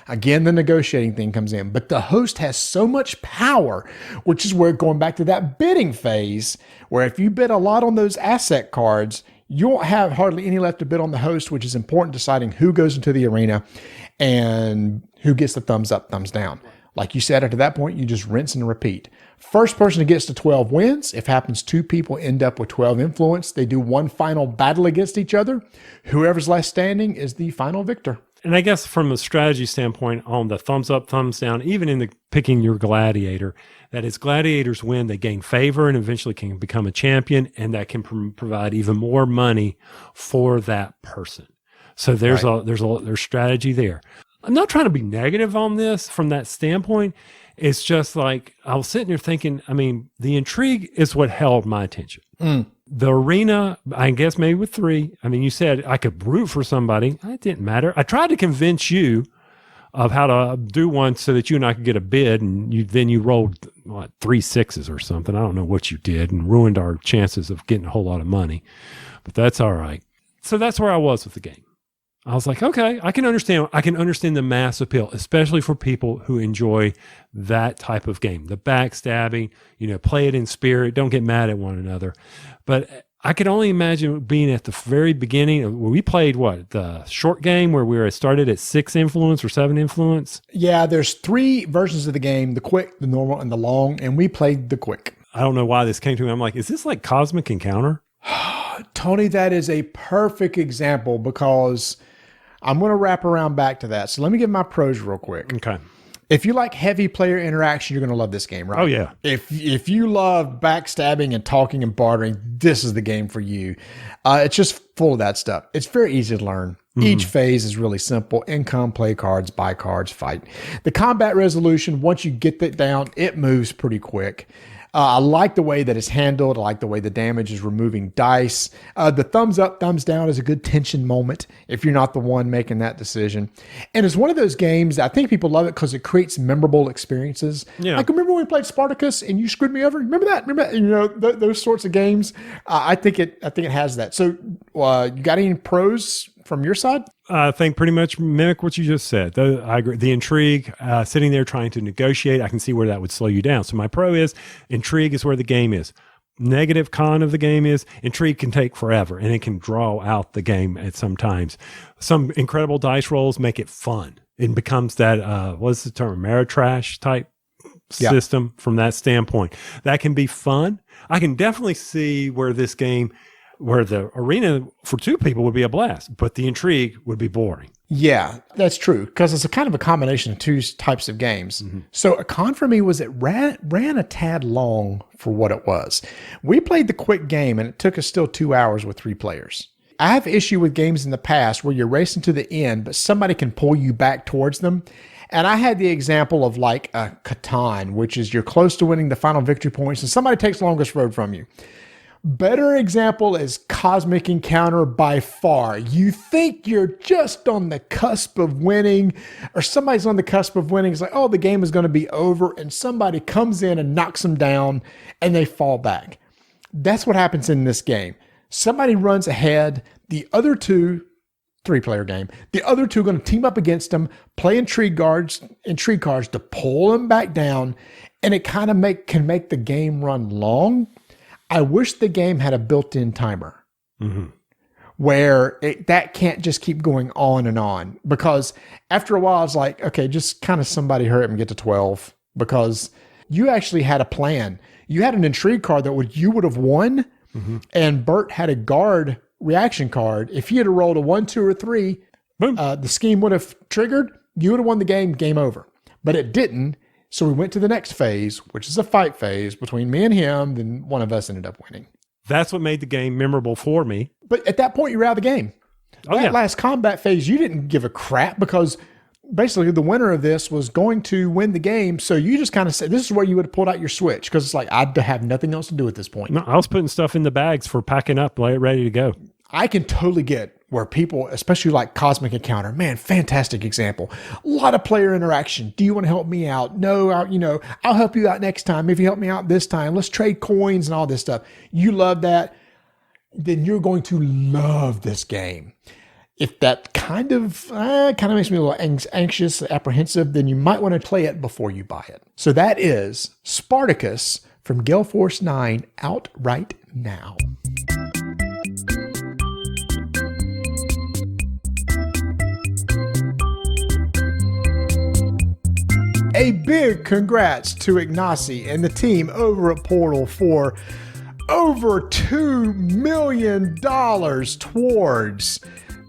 Again, the negotiating thing comes in. But the host has so much power, which is where going back to that bidding phase, where if you bid a lot on those asset cards, you won't have hardly any left to bid on the host, which is important deciding who goes into the arena and who gets the thumbs up, thumbs down. Like you said, after that point, you just rinse and repeat. First person that gets to 12 wins. If happens 2 people end up with 12 influence, they do one final battle against each other. Whoever's last standing is the final victor. And I guess from a strategy standpoint on the thumbs up, thumbs down, even in the picking your gladiator, that as gladiators win, they gain favor and eventually can become a champion, and that can provide even more money for that person. So there's strategy there. I'm not trying to be negative on this from that standpoint. It's just like I was sitting there thinking, I mean, the intrigue is what held my attention. The arena, I guess maybe with 3. I mean, you said I could root for somebody. It didn't matter. I tried to convince you of how to do one so that you and I could get a bid, and you rolled 3 6s or something. I don't know what you did, and ruined our chances of getting a whole lot of money. But that's all right. So that's where I was with the game. I was like, okay, I can understand the mass appeal, especially for people who enjoy that type of game. The backstabbing, play it in spirit, don't get mad at one another. But I could only imagine being at the very beginning where we played the short game where we started at 6 influence or 7 influence. Yeah, there's 3 versions of the game, the quick, the normal, and the long, and we played the quick. I don't know why this came to me. I'm like, is this like Cosmic Encounter? Tony, that is a perfect example because I'm going to wrap around back to that. So let me give my pros real quick. Okay. If you like heavy player interaction, you're going to love this game, right? Oh, yeah. If you love backstabbing and talking and bartering, this is the game for you. It's just full of that stuff. It's very easy to learn. Each phase is really simple. Income, play cards, buy cards, fight. The combat resolution, once you get that down, it moves pretty quick. I like the way that it's handled. I like the way the damage is removing dice. The thumbs up, thumbs down is a good tension moment if you're not the one making that decision. And it's one of those games, I think people love it because it creates memorable experiences. Yeah. Like, remember when we played Spartacus and you screwed me over? Remember that? Those sorts of games. I think it has that. So you got any pros from your side? I think pretty much mimic what you just said. I agree. The intrigue, sitting there trying to negotiate, I can see where that would slow you down. So my pro is intrigue is where the game is. Negative con of the game is intrigue can take forever and it can draw out the game at some times. Some incredible dice rolls make it fun. It becomes that, what's the term, Ameritrash type system from that standpoint. That can be fun. I can definitely see where this game, where the arena for 2 people would be a blast, but the intrigue would be boring. Yeah, that's true, because it's a kind of a combination of 2 types of games. So a con for me was it ran a tad long for what it was. We played the quick game, and it took us still 2 hours with 3 players. I have issue with games in the past where you're racing to the end, but somebody can pull you back towards them. And I had the example of like a Catan, which is you're close to winning the final victory points, and somebody takes longest road from you. Better example is Cosmic Encounter by far. You think you're just on the cusp of winning, or somebody's on the cusp of winning. It's like, oh, the game is going to be over, and somebody comes in and knocks them down, and they fall back. That's what happens in this game. Somebody runs ahead. The other 2, 3-player game, the other 2 are going to team up against them, play intrigue cards to pull them back down, and it kind of can make the game run long. I wish the game had a built-in timer where that can't just keep going on and on, because after a while it's like, okay, just kind of somebody hurry up and get to 12, because you actually had a plan. You had an intrigue card that you would have won, and Bert had a guard reaction card. If he had rolled a 1, 2, or 3, Boom. the scheme would have triggered. You would have won the game over. But it didn't. So we went to the next phase, which is a fight phase between me and him. Then one of us ended up winning. That's what made the game memorable for me. But at that point, you were out of the game. That last combat phase, you didn't give a crap because basically the winner of this was going to win the game. So you just kind of said, this is where you would have pulled out your Switch because it's like, I have nothing else to do at this point. No, I was putting stuff in the bags for packing up, ready to go. I can totally get where people, especially like Cosmic Encounter, man, fantastic example. A lot of player interaction. Do you want to help me out? No, I'll help you out next time. If you help me out this time, let's trade coins and all this stuff. You love that. Then you're going to love this game. If that kind of makes me a little anxious, apprehensive, then you might want to play it before you buy it. So that is Spartacus from Gale Force 9 out right now. A big congrats to Ignacy and the team over at Portal for over $2 million towards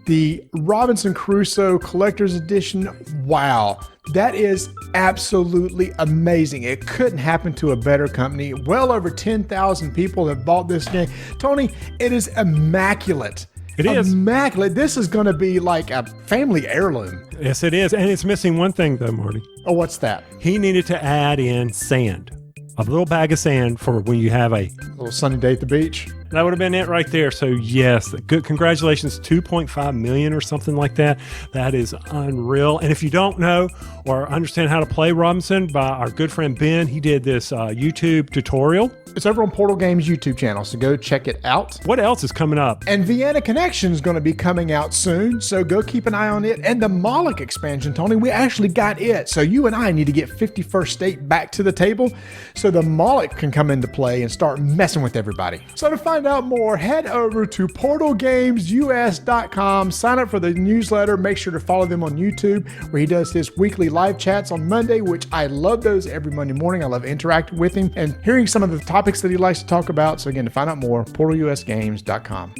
the Robinson Crusoe Collector's Edition. Wow, that is absolutely amazing. It couldn't happen to a better company. Well over 10,000 people have bought this game. Tony, it is immaculate. It is. Immaculate. This is going to be like a family heirloom. Yes, it is. And it's missing one thing, though, Marty. Oh, what's that? He needed to add in sand. A little bag of sand for when you have a little sunny day at the beach. That would have been it right there. So yes, good. Congratulations, 2.5 million or something like that. That is unreal. And if you don't know or understand how to play Robinson, by our good friend Ben, he did this YouTube tutorial. It's over on Portal Games YouTube channel, so go check it out. What else is coming up? And Vienna Connection is going to be coming out soon, so go keep an eye on it. And the Moloch expansion, Tony, we actually got it. So you and I need to get 51st State back to the table so the Moloch can come into play and start messing with everybody. So to find out more, head over to portalgamesus.com, sign up for the newsletter, make sure to follow them on YouTube where he does his weekly live chats on Monday, which I love those every Monday morning. I love interacting with him and hearing some of the topics that he likes to talk about. So again, to find out more, portalusgames.com.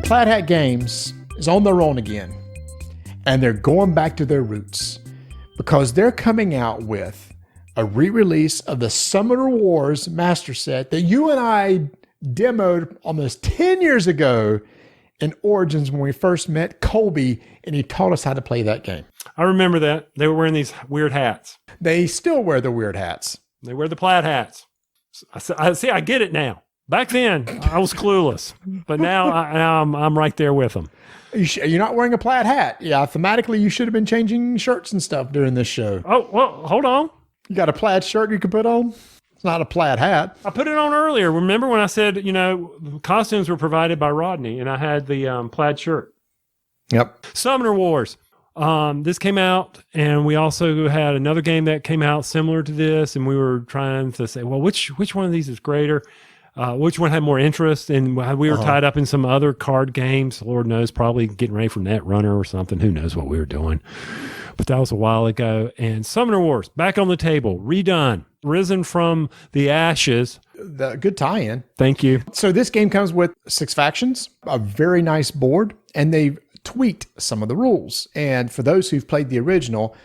Plaid Hat Games is on their own again, and they're going back to their roots because they're coming out with a re-release of the Summoner Wars Master Set that you and I demoed almost 10 years ago in Origins when we first met Colby, and he taught us how to play that game. I remember that. They were wearing these weird hats. They still wear the weird hats. They wear the plaid hats. I see. I get it now. Back then, I was clueless, but now I'm right there with them. You're not wearing a plaid hat. Yeah, thematically, you should have been changing shirts and stuff during this show. Oh, well, hold on. You got a plaid shirt you can put on? It's not a plaid hat. I put it on earlier. Remember when I said, costumes were provided by Rodney, and I had the plaid shirt. Yep. Summoner Wars. This came out, and we also had another game that came out similar to this, and we were trying to say, well, which one of these is greater? Which one had more interest? And we were tied up in some other card games. Lord knows, probably getting ready for Netrunner or something. Who knows what we were doing? But that was a while ago. And Summoner Wars, back on the table, redone, risen from the ashes. The good tie-in. Thank you. So this game comes with 6 factions, a very nice board, and they've tweaked some of the rules. And for those who've played the original,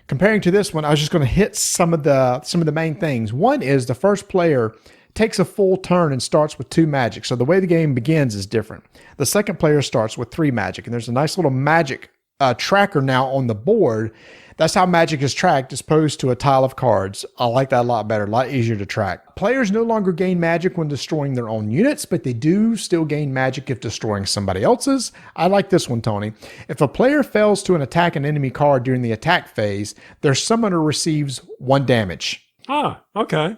comparing to this one, I was just going to hit some of the main things. One is the first player takes a full turn and starts with 2 magic. So the way the game begins is different. The second player starts with 3 magic, and there's a nice little magic tracker now on the board. That's how magic is tracked as opposed to a tile of cards. I like that a lot better, a lot easier to track. Players no longer gain magic when destroying their own units, but they do still gain magic if destroying somebody else's. I like this one, Tony. If a player fails to attack an enemy card during the attack phase, their summoner receives 1 damage. Ah, okay.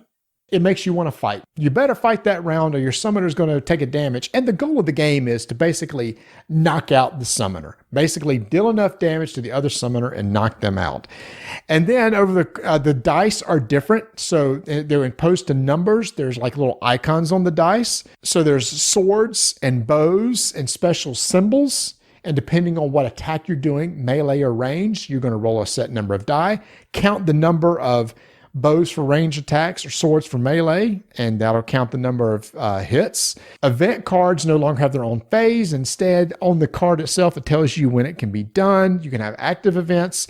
It makes you want to fight. You better fight that round or your summoner is going to take a damage. And the goal of the game is to basically knock out the summoner. Basically deal enough damage to the other summoner and knock them out. And then over the dice are different. So they're imposed to numbers. There's like little icons on the dice. So there's swords and bows and special symbols. And depending on what attack you're doing, melee or range, you're going to roll a set number of die. Count the number of bows for range attacks, or swords for melee, and that'll count the number of hits. Event cards no longer have their own phase. Instead, on the card itself, it tells you when it can be done. You can have active events.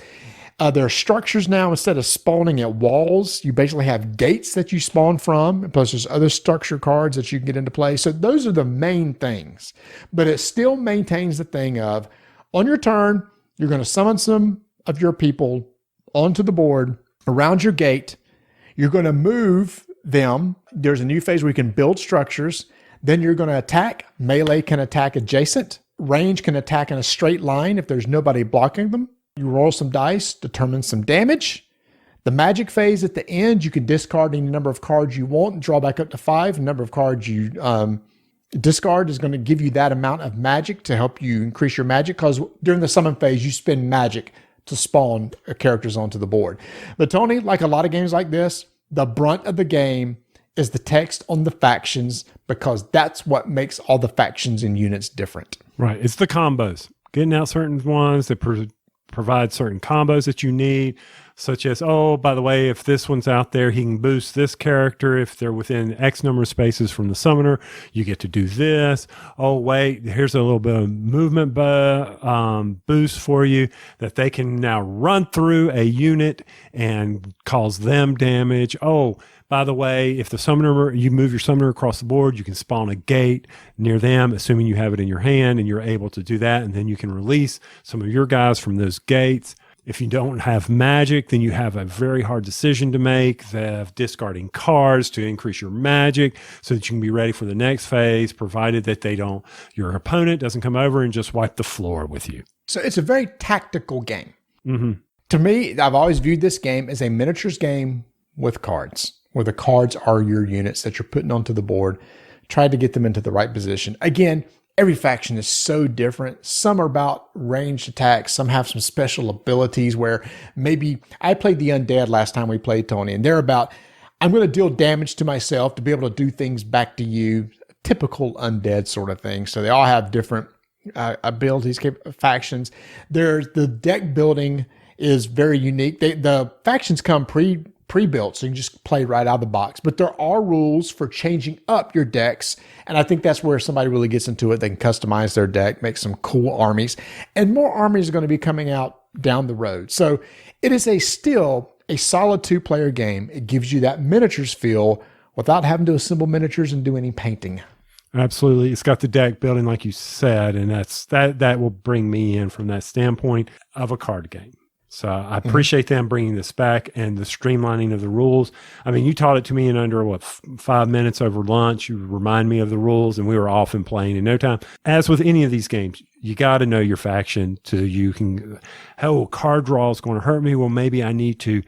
There are structures now. Instead of spawning at walls, you basically have gates that you spawn from. Plus, there's other structure cards that you can get into play. So those are the main things. But it still maintains the thing of, on your turn, you're going to summon some of your people onto the board around your gate. You're going to move them. There's a new phase where you can build structures. Then you're going to attack. Melee can attack adjacent. Range can attack in a straight line if there's nobody blocking them. You roll some dice, determine some damage. The magic phase at the end, you can discard any number of cards you want and draw back up to 5. The number of cards you discard is going to give you that amount of magic to help you increase your magic, because during the summon phase, you spend magic to spawn characters onto the board. But Tony, like a lot of games like this, the brunt of the game is the text on the factions, because that's what makes all the factions and units different. Right. It's the combos. Getting out certain ones that provide certain combos that you need, such as, oh, by the way, if this one's out there, he can boost this character. If they're within X number of spaces from the summoner, you get to do this. Oh, wait, here's a little bit of movement boost for you that they can now run through a unit and cause them damage. Oh, by the way, if the summoner, you move your summoner across the board, you can spawn a gate near them, assuming you have it in your hand, and you're able to do that. And then you can release some of your guys from those gates. If you don't have magic, then you have a very hard decision to make of discarding cards to increase your magic so that you can be ready for the next phase, provided that your opponent doesn't come over and just wipe the floor with you. So it's a very tactical game. Mm-hmm. To me, I've always viewed this game as a miniatures game with cards, where the cards are your units that you're putting onto the board. Try to get them into the right position. Again, every faction is so different. Some are about ranged attacks. Some have some special abilities where maybe I played the undead last time we played, Tony, and they're about, I'm going to deal damage to myself to be able to do things back to you. Typical undead sort of thing. So they all have different abilities, factions. The deck building is very unique. The factions come pre-built, so you can just play right out of the box. But there are rules for changing up your decks, and I think that's where somebody really gets into it. They can customize their deck, make some cool armies, and more armies are going to be coming out down the road. So it is still a solid 2-player game. It gives you that miniatures feel without having to assemble miniatures and do any painting. Absolutely. It's got the deck building, like you said, and that will bring me in from that standpoint of a card game. So I appreciate them bringing this back and the streamlining of the rules. I mean, you taught it to me in under, 5 minutes over lunch. You remind me of the rules, and we were off and playing in no time. As with any of these games, you got to know your faction you can, card draw is going to hurt me. Well, maybe I need to,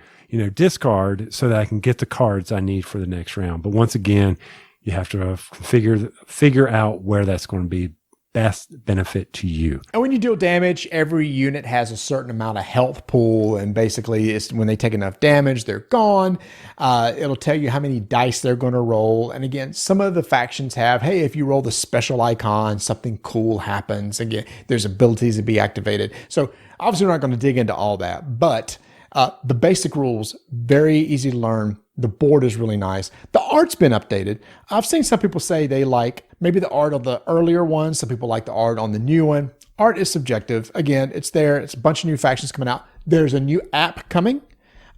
discard so that I can get the cards I need for the next round. But once again, you have to figure out where that's going to be best benefit to you. And when you deal damage, every unit has a certain amount of health pool, and basically it's when they take enough damage, they're gone. It'll tell you how many dice they're going to roll. And again, some of the factions have, hey, if you roll the special icon, something cool happens. Again, there's abilities to be activated. So obviously we're not going to dig into all that, but the basic rules, very easy to learn. The board is really nice. The art's been updated. I've seen some people say they like maybe the art of the earlier one. Some people like the art on the new one. Art is subjective. Again, it's there. It's a bunch of new factions coming out. There's a new app coming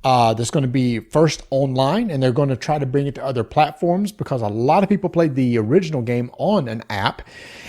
that's going to be first online, and they're going to try to bring it to other platforms because a lot of people played the original game on an app.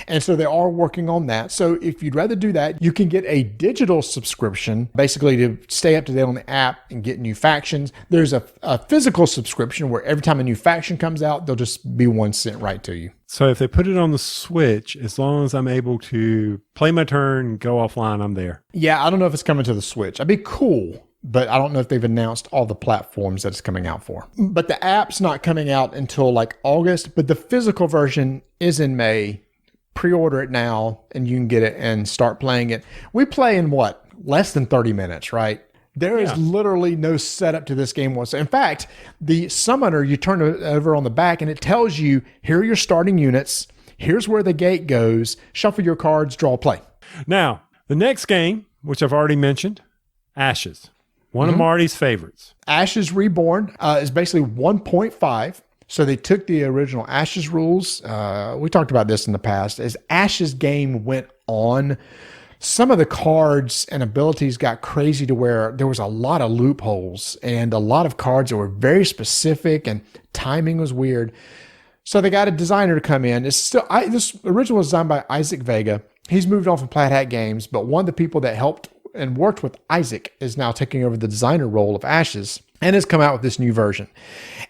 And so they are working on that. So if you'd rather do that, you can get a digital subscription, basically to stay up to date on the app and get new factions. There's a physical subscription where every time a new faction comes out, they'll just be one sent right to you. So if they put it on the Switch, as long as I'm able to play my turn and go offline, I'm there. Yeah, I don't know if it's coming to the Switch. That'd be cool, but I don't know if they've announced all the platforms that it's coming out for. But the app's not coming out until like August, but the physical version is in May. Pre-order it now and you can get it and start playing it. We play in less than 30 minutes, right? There is literally no setup to this game whatsoever. In fact, the summoner, you turn it over on the back and it tells you, here are your starting units. Here's where the gate goes. Shuffle your cards, draw, play. Now, the next game, which I've already mentioned, Ashes. One of Marty's favorites. Ashes Reborn is basically 1.5. So they took the original Ashes rules. We talked about this in the past. As Ashes game went on, some of the cards and abilities got crazy to where there was a lot of loopholes and a lot of cards that were very specific and timing was weird. So they got a designer to come in. It's still this original was designed by Isaac Vega. He's moved on from Plaid Hat Games, but one of the people that helped and worked with Isaac is now taking over the designer role of Ashes and has come out with this new version.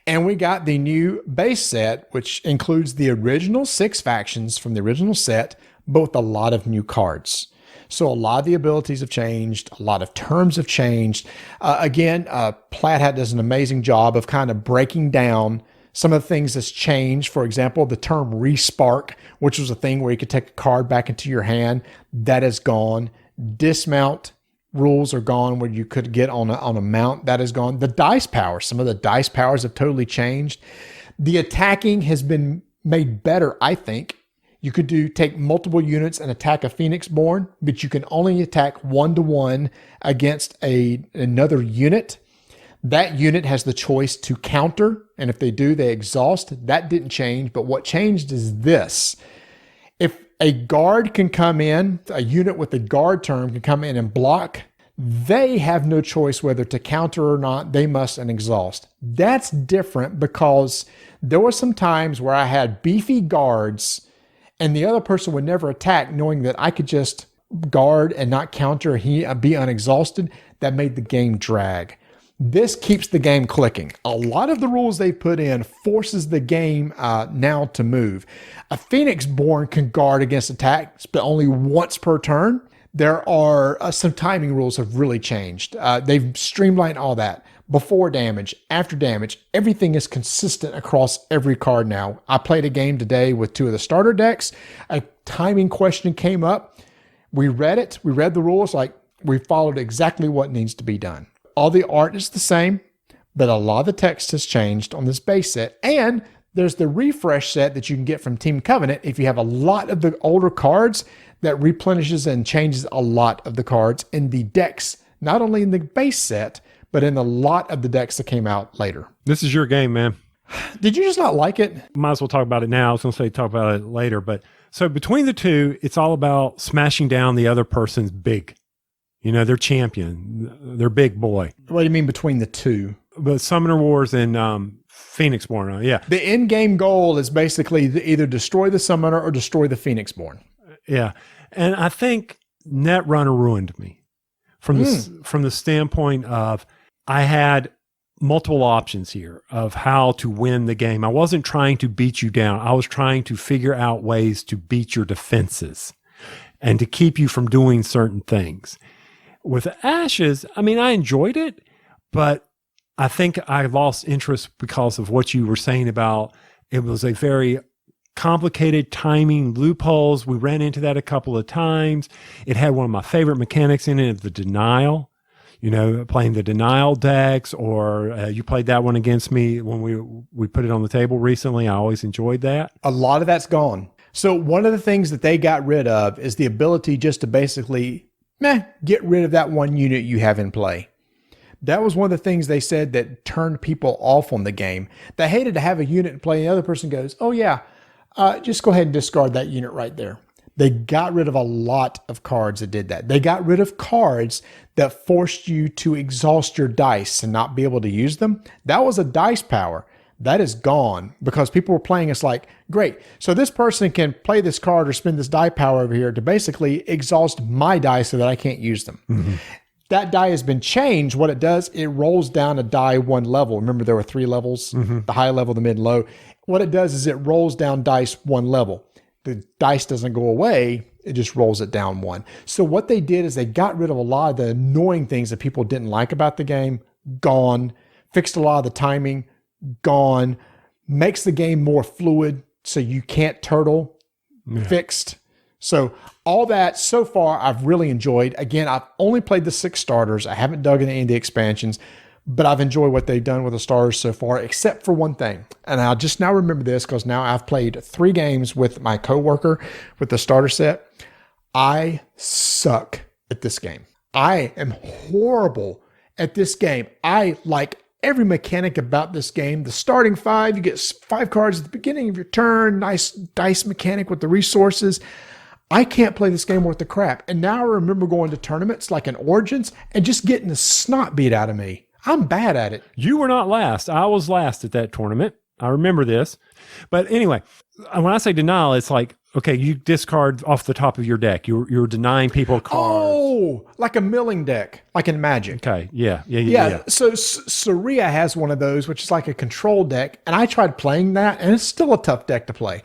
And we got the new base set, which includes the original 6 factions from the original set, but with a lot of new cards. So a lot of the abilities have changed. A lot of terms have changed. Again, Plaid Hat does an amazing job of kind of breaking down some of the things that's changed. For example, the term respark, which was a thing where you could take a card back into your hand, that is gone. Dismount rules are gone where you could get on a mount. That is gone. The dice power, some of the dice powers have totally changed. The attacking has been made better, I think. You could take multiple units and attack a Phoenixborn, but you can only attack 1-to-1 against another unit. That unit has the choice to counter, and if they do, they exhaust. That didn't change, but what changed is this. If a guard can come in, a unit with a guard term can come in and block, they have no choice whether to counter or not. They must and exhaust. That's different because there were some times where I had beefy guards and the other person would never attack, knowing that I could just guard and not counter, be unexhausted. That made the game drag. This keeps the game clicking. A lot of the rules they put in forces the game now to move. A Phoenixborn can guard against attacks, but only once per turn. There are some timing rules have really changed. They've streamlined all that. Before damage, after damage, everything is consistent across every card now. I played a game today with 2 of the starter decks. A timing question came up. We read it. We read the rules. We followed exactly what needs to be done. All the art is the same, but a lot of the text has changed on this base set. And there's the refresh set that you can get from Team Covenant if you have a lot of the older cards that replenishes and changes a lot of the cards in the decks, not only in the base set, but in a lot of the decks that came out later. This is your game, man. Did you just not like it? Might as well talk about it now. I was going to say talk about it later. But so between the two, it's all about smashing down the other person's big. Their champion, their big boy. What do you mean between the two? But Summoner Wars and Phoenixborn, yeah. The end game goal is basically either destroy the Summoner or destroy the Phoenixborn. Yeah. And I think Netrunner ruined me from the standpoint of I had multiple options here of how to win the game. I wasn't trying to beat you down. I was trying to figure out ways to beat your defenses and to keep you from doing certain things. With Ashes, I enjoyed it, but I think I lost interest because of what you were saying about it was a very complicated timing loopholes. We ran into that a couple of times. It had one of my favorite mechanics in it, the denial. Playing the denial decks, or you played that one against me when we put it on the table recently. I always enjoyed that. A lot of that's gone. So one of the things that they got rid of is the ability just to basically get rid of that one unit you have in play. That was one of the things they said that turned people off on the game. They hated to have a unit in play and the other person goes, oh yeah, just go ahead and discard that unit right there. They got rid of a lot of cards that did that. They got rid of cards that forced you to exhaust your dice and not be able to use them. That was a dice power. That is gone because people were playing us like, great, so this person can play this card or spend this die power over here to basically exhaust my die so that I can't use them. Mm-hmm. That die has been changed. What it does, it rolls down a die 1 level. Remember, there were 3 levels, the high level, the mid, and low. What it does is it rolls down dice 1 level. The dice doesn't go away. It just rolls it down 1. So what they did is they got rid of a lot of the annoying things that people didn't like about the game. Gone. Fixed a lot of the timing. Gone. Makes the game more fluid so you can't turtle. Yeah. Fixed. So all that so far I've really enjoyed. Again, I've only played the 6 starters. I haven't dug into any of the expansions, but I've enjoyed what they've done with the starters so far, except for one thing. And I'll just now remember this because now I've played 3 games with my coworker with the starter set. I suck at this game. I am horrible at this game. I like every mechanic about this game. The starting 5, you get 5 cards at the beginning of your turn. Nice dice mechanic with the resources. I can't play this game worth the crap. And now I remember going to tournaments like in Origins and just getting the snot beat out of me. I'm bad at it. You were not last. I was last at that tournament. I remember this. But anyway, when I say denial, it's like, okay, you discard off the top of your deck. You're denying people cards. Oh, like a milling deck, like in Magic. Okay, yeah. So Saria has one of those, which is like a control deck. And I tried playing that, and it's still a tough deck to play.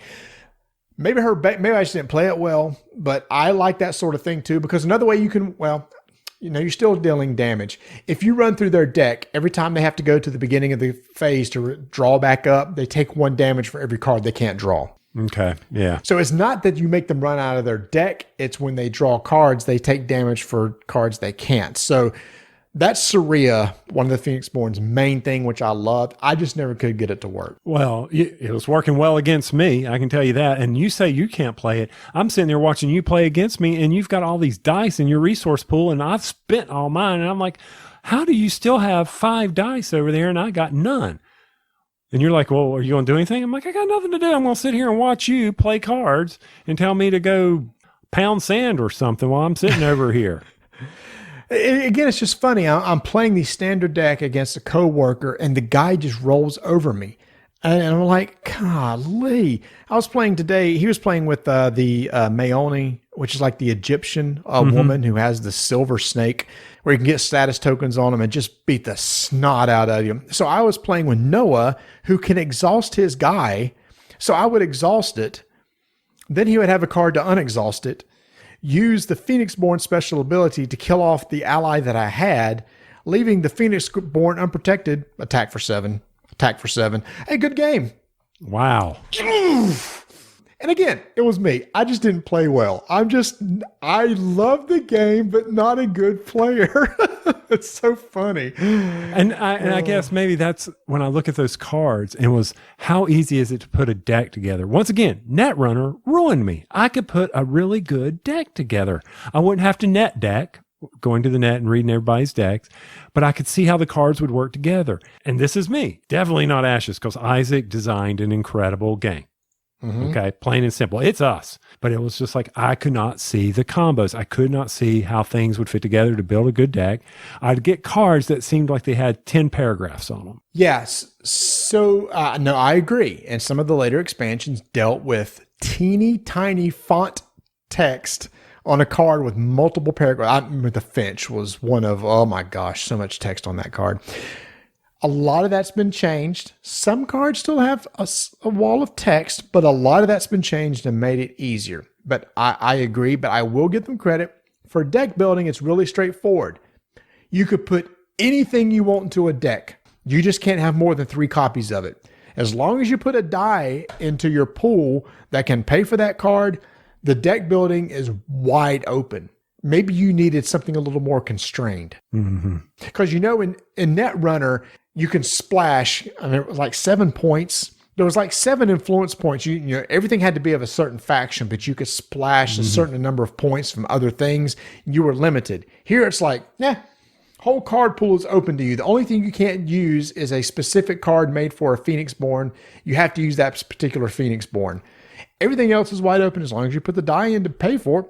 Maybe I just didn't play it well, but I like that sort of thing too, because another way you can, you're still dealing damage. If you run through their deck, every time they have to go to the beginning of the phase to draw back up, they take 1 damage for every card they can't draw. Okay, yeah. So it's not that you make them run out of their deck. It's when they draw cards, they take damage for cards they can't. So that's Saria, one of the Phoenixborn's main thing, which I loved. I just never could get it to work. Well, it was working well against me, I can tell you that. And you say you can't play it. I'm sitting there watching you play against me, and you've got all these dice in your resource pool, and I've spent all mine. And I'm like, how do you still have 5 dice over there, and I got none? And you're like, well, are you going to do anything? I'm like, I got nothing to do. I'm going to sit here and watch you play cards and tell me to go pound sand or something while I'm sitting over here. Again, it's just funny. I'm playing the standard deck against a coworker, and the guy just rolls over me. And I'm like, golly. I was playing today. He was playing with the Maoni, which is like the Egyptian woman who has the silver snake, where you can get status tokens on him and just beat the snot out of you. So I was playing with Noah, who can exhaust his guy. So I would exhaust it. Then he would have a card to unexhaust it. Use the Phoenixborn special ability to kill off the ally that I had, leaving the Phoenixborn unprotected. Attack for 7. A good game. Wow. And again, it was me. I just didn't play well. I love the game, but not a good player. It's so funny. And I guess maybe that's when I look at those cards and was how easy is it to put a deck together? Once again, Netrunner ruined me. I could put a really good deck together. I wouldn't have to net deck, going to the net and reading everybody's decks, but I could see how the cards would work together. And this is me. Definitely not Ashes, because Isaac designed an incredible game. Okay, plain and simple. It's us. But it was just like I could not see the combos. I could not see how things would fit together to build a good deck. I'd get cards that seemed like they had 10 paragraphs on them. Yes. So, no, I agree. And some of the later expansions dealt with teeny tiny font text on a card with multiple paragraphs. I remember the Finch was one of, oh my gosh, so much text on that card. A lot of that's been changed. Some cards still have a wall of text, but a lot of that's been changed and made it easier. But I agree, but I will give them credit. For deck building, it's really straightforward. You could put anything you want into a deck. You just can't have more than 3 copies of it. As long as you put a die into your pool that can pay for that card, the deck building is wide open. Maybe you needed something a little more constrained. Because in Netrunner, you can splash, it was like 7 points. There was like 7 influence points. You know, everything had to be of a certain faction, but you could splash a certain number of points from other things. You were limited. Here it's like, whole card pool is open to you. The only thing you can't use is a specific card made for a Phoenixborn. You have to use that particular Phoenixborn. Everything else is wide open. As long as you put the die in to pay for it,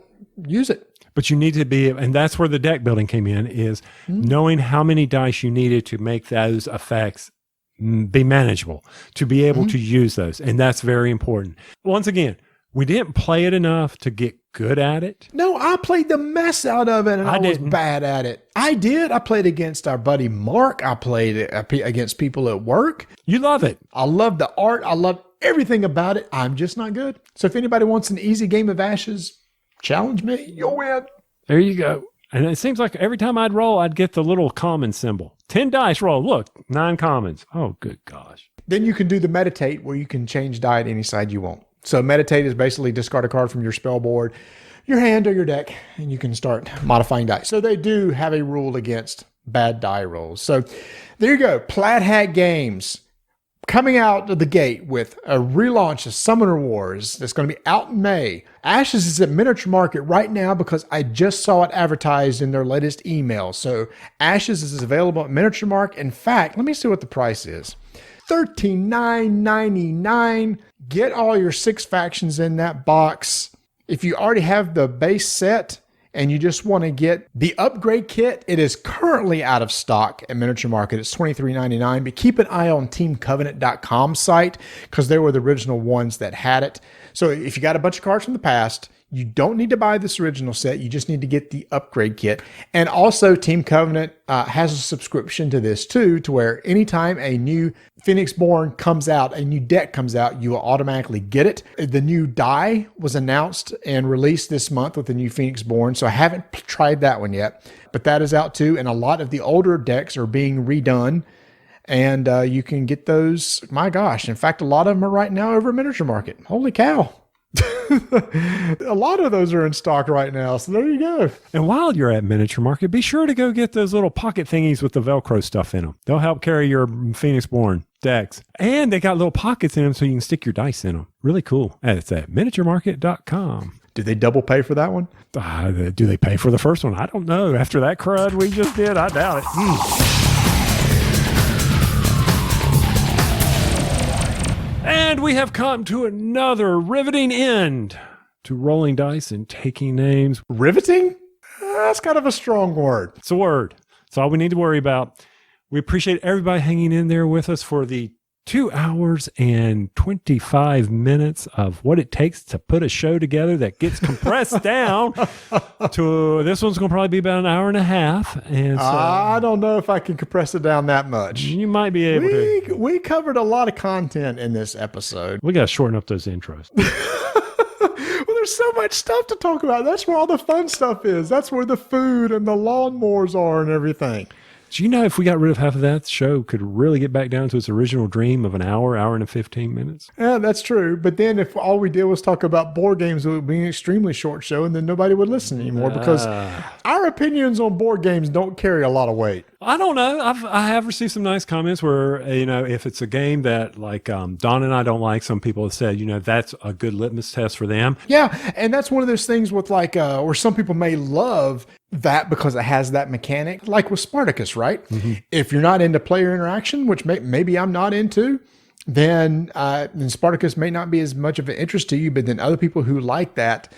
use it. But you need to be, and that's where the deck building came in, is knowing how many dice you needed to make those effects be manageable, to be able to use those. And that's very important. Once again, we didn't play it enough to get good at it. No, I played the mess out of it, and I was bad at it. I did. I played against our buddy Mark. I played against people at work. You love it. I love the art. I love everything about it. I'm just not good. So if anybody wants an easy game of Ashes, challenge me. You'll win. There you go. And it seems like every time I'd roll, I'd get the little common symbol. 10 dice roll. Look, 9 commons. Oh, good gosh. Then you can do the meditate where you can change die at any side you want. So meditate is basically discard a card from your spell board, your hand, or your deck, and you can start modifying die. So they do have a rule against bad die rolls. So there you go. Plaid Hat Games. coming out of the gate with a relaunch of Summoner Wars that's going to be out in May. Ashes is at Miniature Market right now because I just saw it advertised in their latest email. So Ashes is available at Miniature Market. In fact, let me see what the price is. $39.99. Get all your 6 factions in that box. If you already have the base set and you just want to get the upgrade kit, it is currently out of stock at Miniature Market. It's $23.99, but keep an eye on teamcovenant.com site because they were the original ones that had it. So if you got a bunch of cards from the past, you don't need to buy this original set. You just need to get the upgrade kit. And also Team Covenant has a subscription to this too, to where anytime a new Phoenixborn comes out, a new deck comes out, you will automatically get it. The new die was announced and released this month with the new Phoenixborn. So I haven't tried that one yet, but that is out too. And a lot of the older decks are being redone. And you can get those, my gosh. In fact, a lot of them are right now over at Miniature Market. Holy cow. A lot of those are in stock right now. So there you go. And while you're at Miniature Market, be sure to go get those little pocket thingies with the Velcro stuff in them. They'll help carry your Phoenixborn decks. And they got little pockets in them so you can stick your dice in them. Really cool. And it's at miniaturemarket.com. Do they double pay for that one? Do they pay for the first one? I don't know. After that crud we just did, I doubt it. And we have come to another riveting end to rolling dice and taking names. Riveting? That's kind of a strong word. It's a word. It's all we need to worry about. We appreciate everybody hanging in there with us for the 2 hours and 25 minutes of what it takes to put a show together that gets compressed down to, this one's going to probably be about an hour and a half. And so, I don't know if I can compress it down that much. You might be able to. We covered a lot of content in this episode. We got to shorten up those intros. Well, there's so much stuff to talk about. That's where all the fun stuff is. That's where the food and the lawnmowers are and everything. Do you know if we got rid of half of that, the show could really get back down to its original dream of an hour and 15 minutes? Yeah, that's true. But then if all we did was talk about board games, it would be an extremely short show and then nobody would listen anymore because our opinions on board games don't carry a lot of weight. I don't know. I have received some nice comments where, if it's a game that like Don and I don't like, some people have said, that's a good litmus test for them. Yeah. And that's one of those things with like, or some people may love that because it has that mechanic, like with Spartacus, right? Mm-hmm. If you're not into player interaction, which maybe I'm not into, then Spartacus may not be as much of an interest to you, but then other people who like that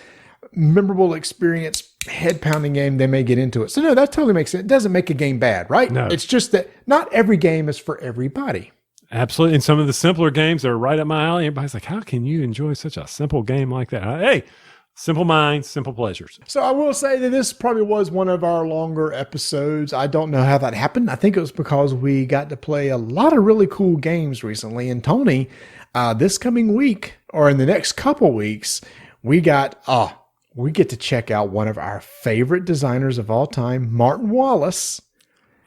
memorable experience, head-pounding game, they may get into it. So no, that totally makes sense. It doesn't make a game bad, right? No. It's just that not every game is for everybody. Absolutely. And some of the simpler games are right up my alley. Everybody's like, how can you enjoy such a simple game like that? Hey, simple minds, simple pleasures. So I will say that this probably was one of our longer episodes. I don't know how that happened. I think it was because we got to play a lot of really cool games recently. And Tony, this coming week or in the next couple weeks, we get to check out one of our favorite designers of all time, Martin Wallace.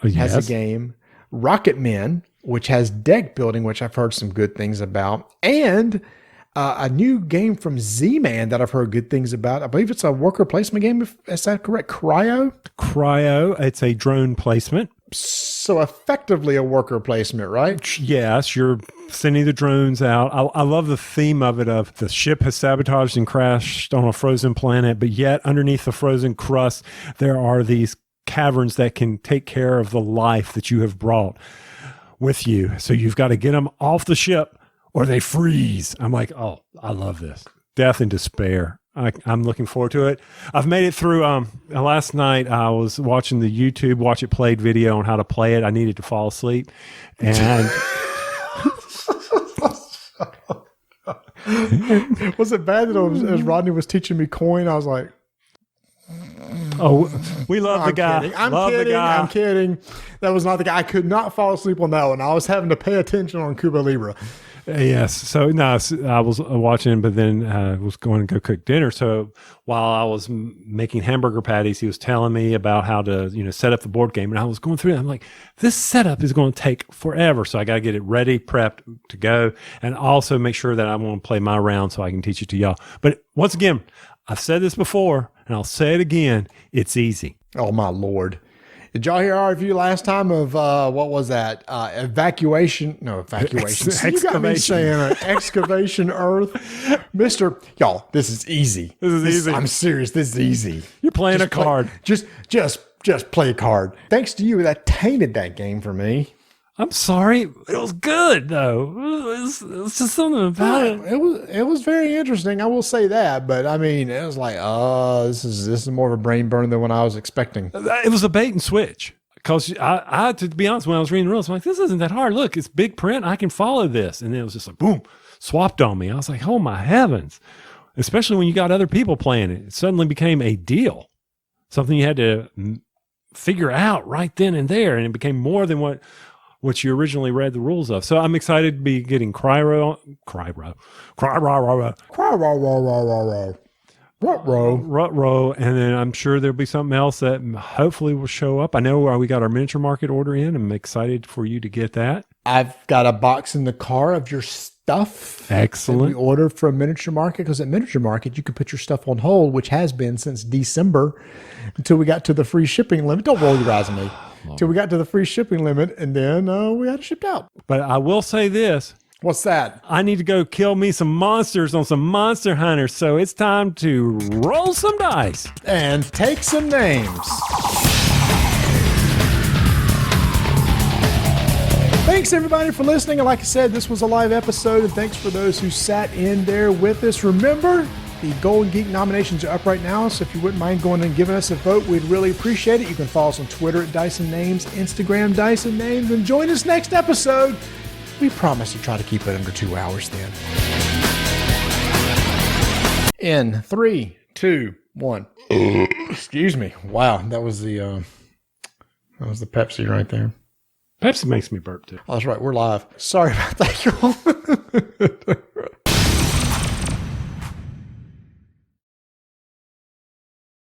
Oh, yes. Has a game, Rocket Men, which has deck building, which I've heard some good things about, and a new game from Z-Man that I've heard good things about. I believe it's a worker placement game. Is that correct? Cryo? It's a drone placement. So effectively a worker placement, right? Yes, you're sending the drones out. I love the theme of it, of the ship has sabotaged and crashed on a frozen planet, but yet underneath the frozen crust, there are these caverns that can take care of the life that you have brought with you. So you've got to get them off the ship or they freeze. I'm like, oh, I love this. Death and despair. I'm looking forward to it. I've made it through. Last night I was watching the YouTube Watch It Played video on how to play it. I needed to fall asleep. And was it bad that as Rodney was teaching me coin, I was like, oh, we love the guy. Kidding. I'm kidding. That was not the guy. I could not fall asleep on that one. I was having to pay attention on Cuba Libre. Yes. So no, I was watching, but then I was going to go cook dinner. So while I was making hamburger patties, he was telling me about how to, set up the board game. And I was going through it. I'm like, this setup is going to take forever. So I got to get it ready, prepped to go, and also make sure that I want to play my round so I can teach it to y'all. But once again, I've said this before and I'll say it again. It's easy. Oh my Lord. Did y'all hear our review last time of what was that? Evacuation? No, evacuation. See, you got me saying excavation Earth, Mister. Y'all, this is easy. This is easy. I'm serious. This is easy. You're playing a card. Just play a card. Thanks to you, that tainted that game for me. I'm sorry. It was good though. It was just something about it. It was very interesting. I will say that, but I mean, it was like, this is more of a brain burn than what I was expecting. It was a bait and switch because I to be honest, when I was reading the rules, I'm like, this isn't that hard. Look, it's big print. I can follow this, and then it was just like boom, swapped on me. I was like, oh my heavens! Especially when you got other people playing it, it suddenly became a deal, something you had to figure out right then and there, and it became more than what you originally read the rules of. So I'm excited to be getting Rutro, and then I'm sure there'll be something else that hopefully will show up. I know we got our miniature market order in. I'm excited for you to get that. I've got a box in the car of your stuff. Excellent. That we ordered from Miniature Market, because at Miniature Market, you can put your stuff on hold, which has been since December until we got to the free shipping limit. Don't roll your eyes at me. Until we got to the free shipping limit, and then we had it shipped out. But I will say this. What's that? I need to go kill me some monsters on some Monster Hunters, so it's time to roll some dice. And take some names. Thanks, everybody, for listening. And like I said, this was a live episode, and thanks for those who sat in there with us. Remember, the Golden Geek nominations are up right now, so if you wouldn't mind going and giving us a vote, we'd really appreciate it. You can follow us on Twitter at Dyson Names, Instagram Dyson Names, and join us next episode. We promise to try to keep it under 2 hours then. In 3, 2, 1. Excuse me. Wow, that was the Pepsi right there. Pepsi makes me burp too. Oh, that's right. We're live. Sorry about that, y'all.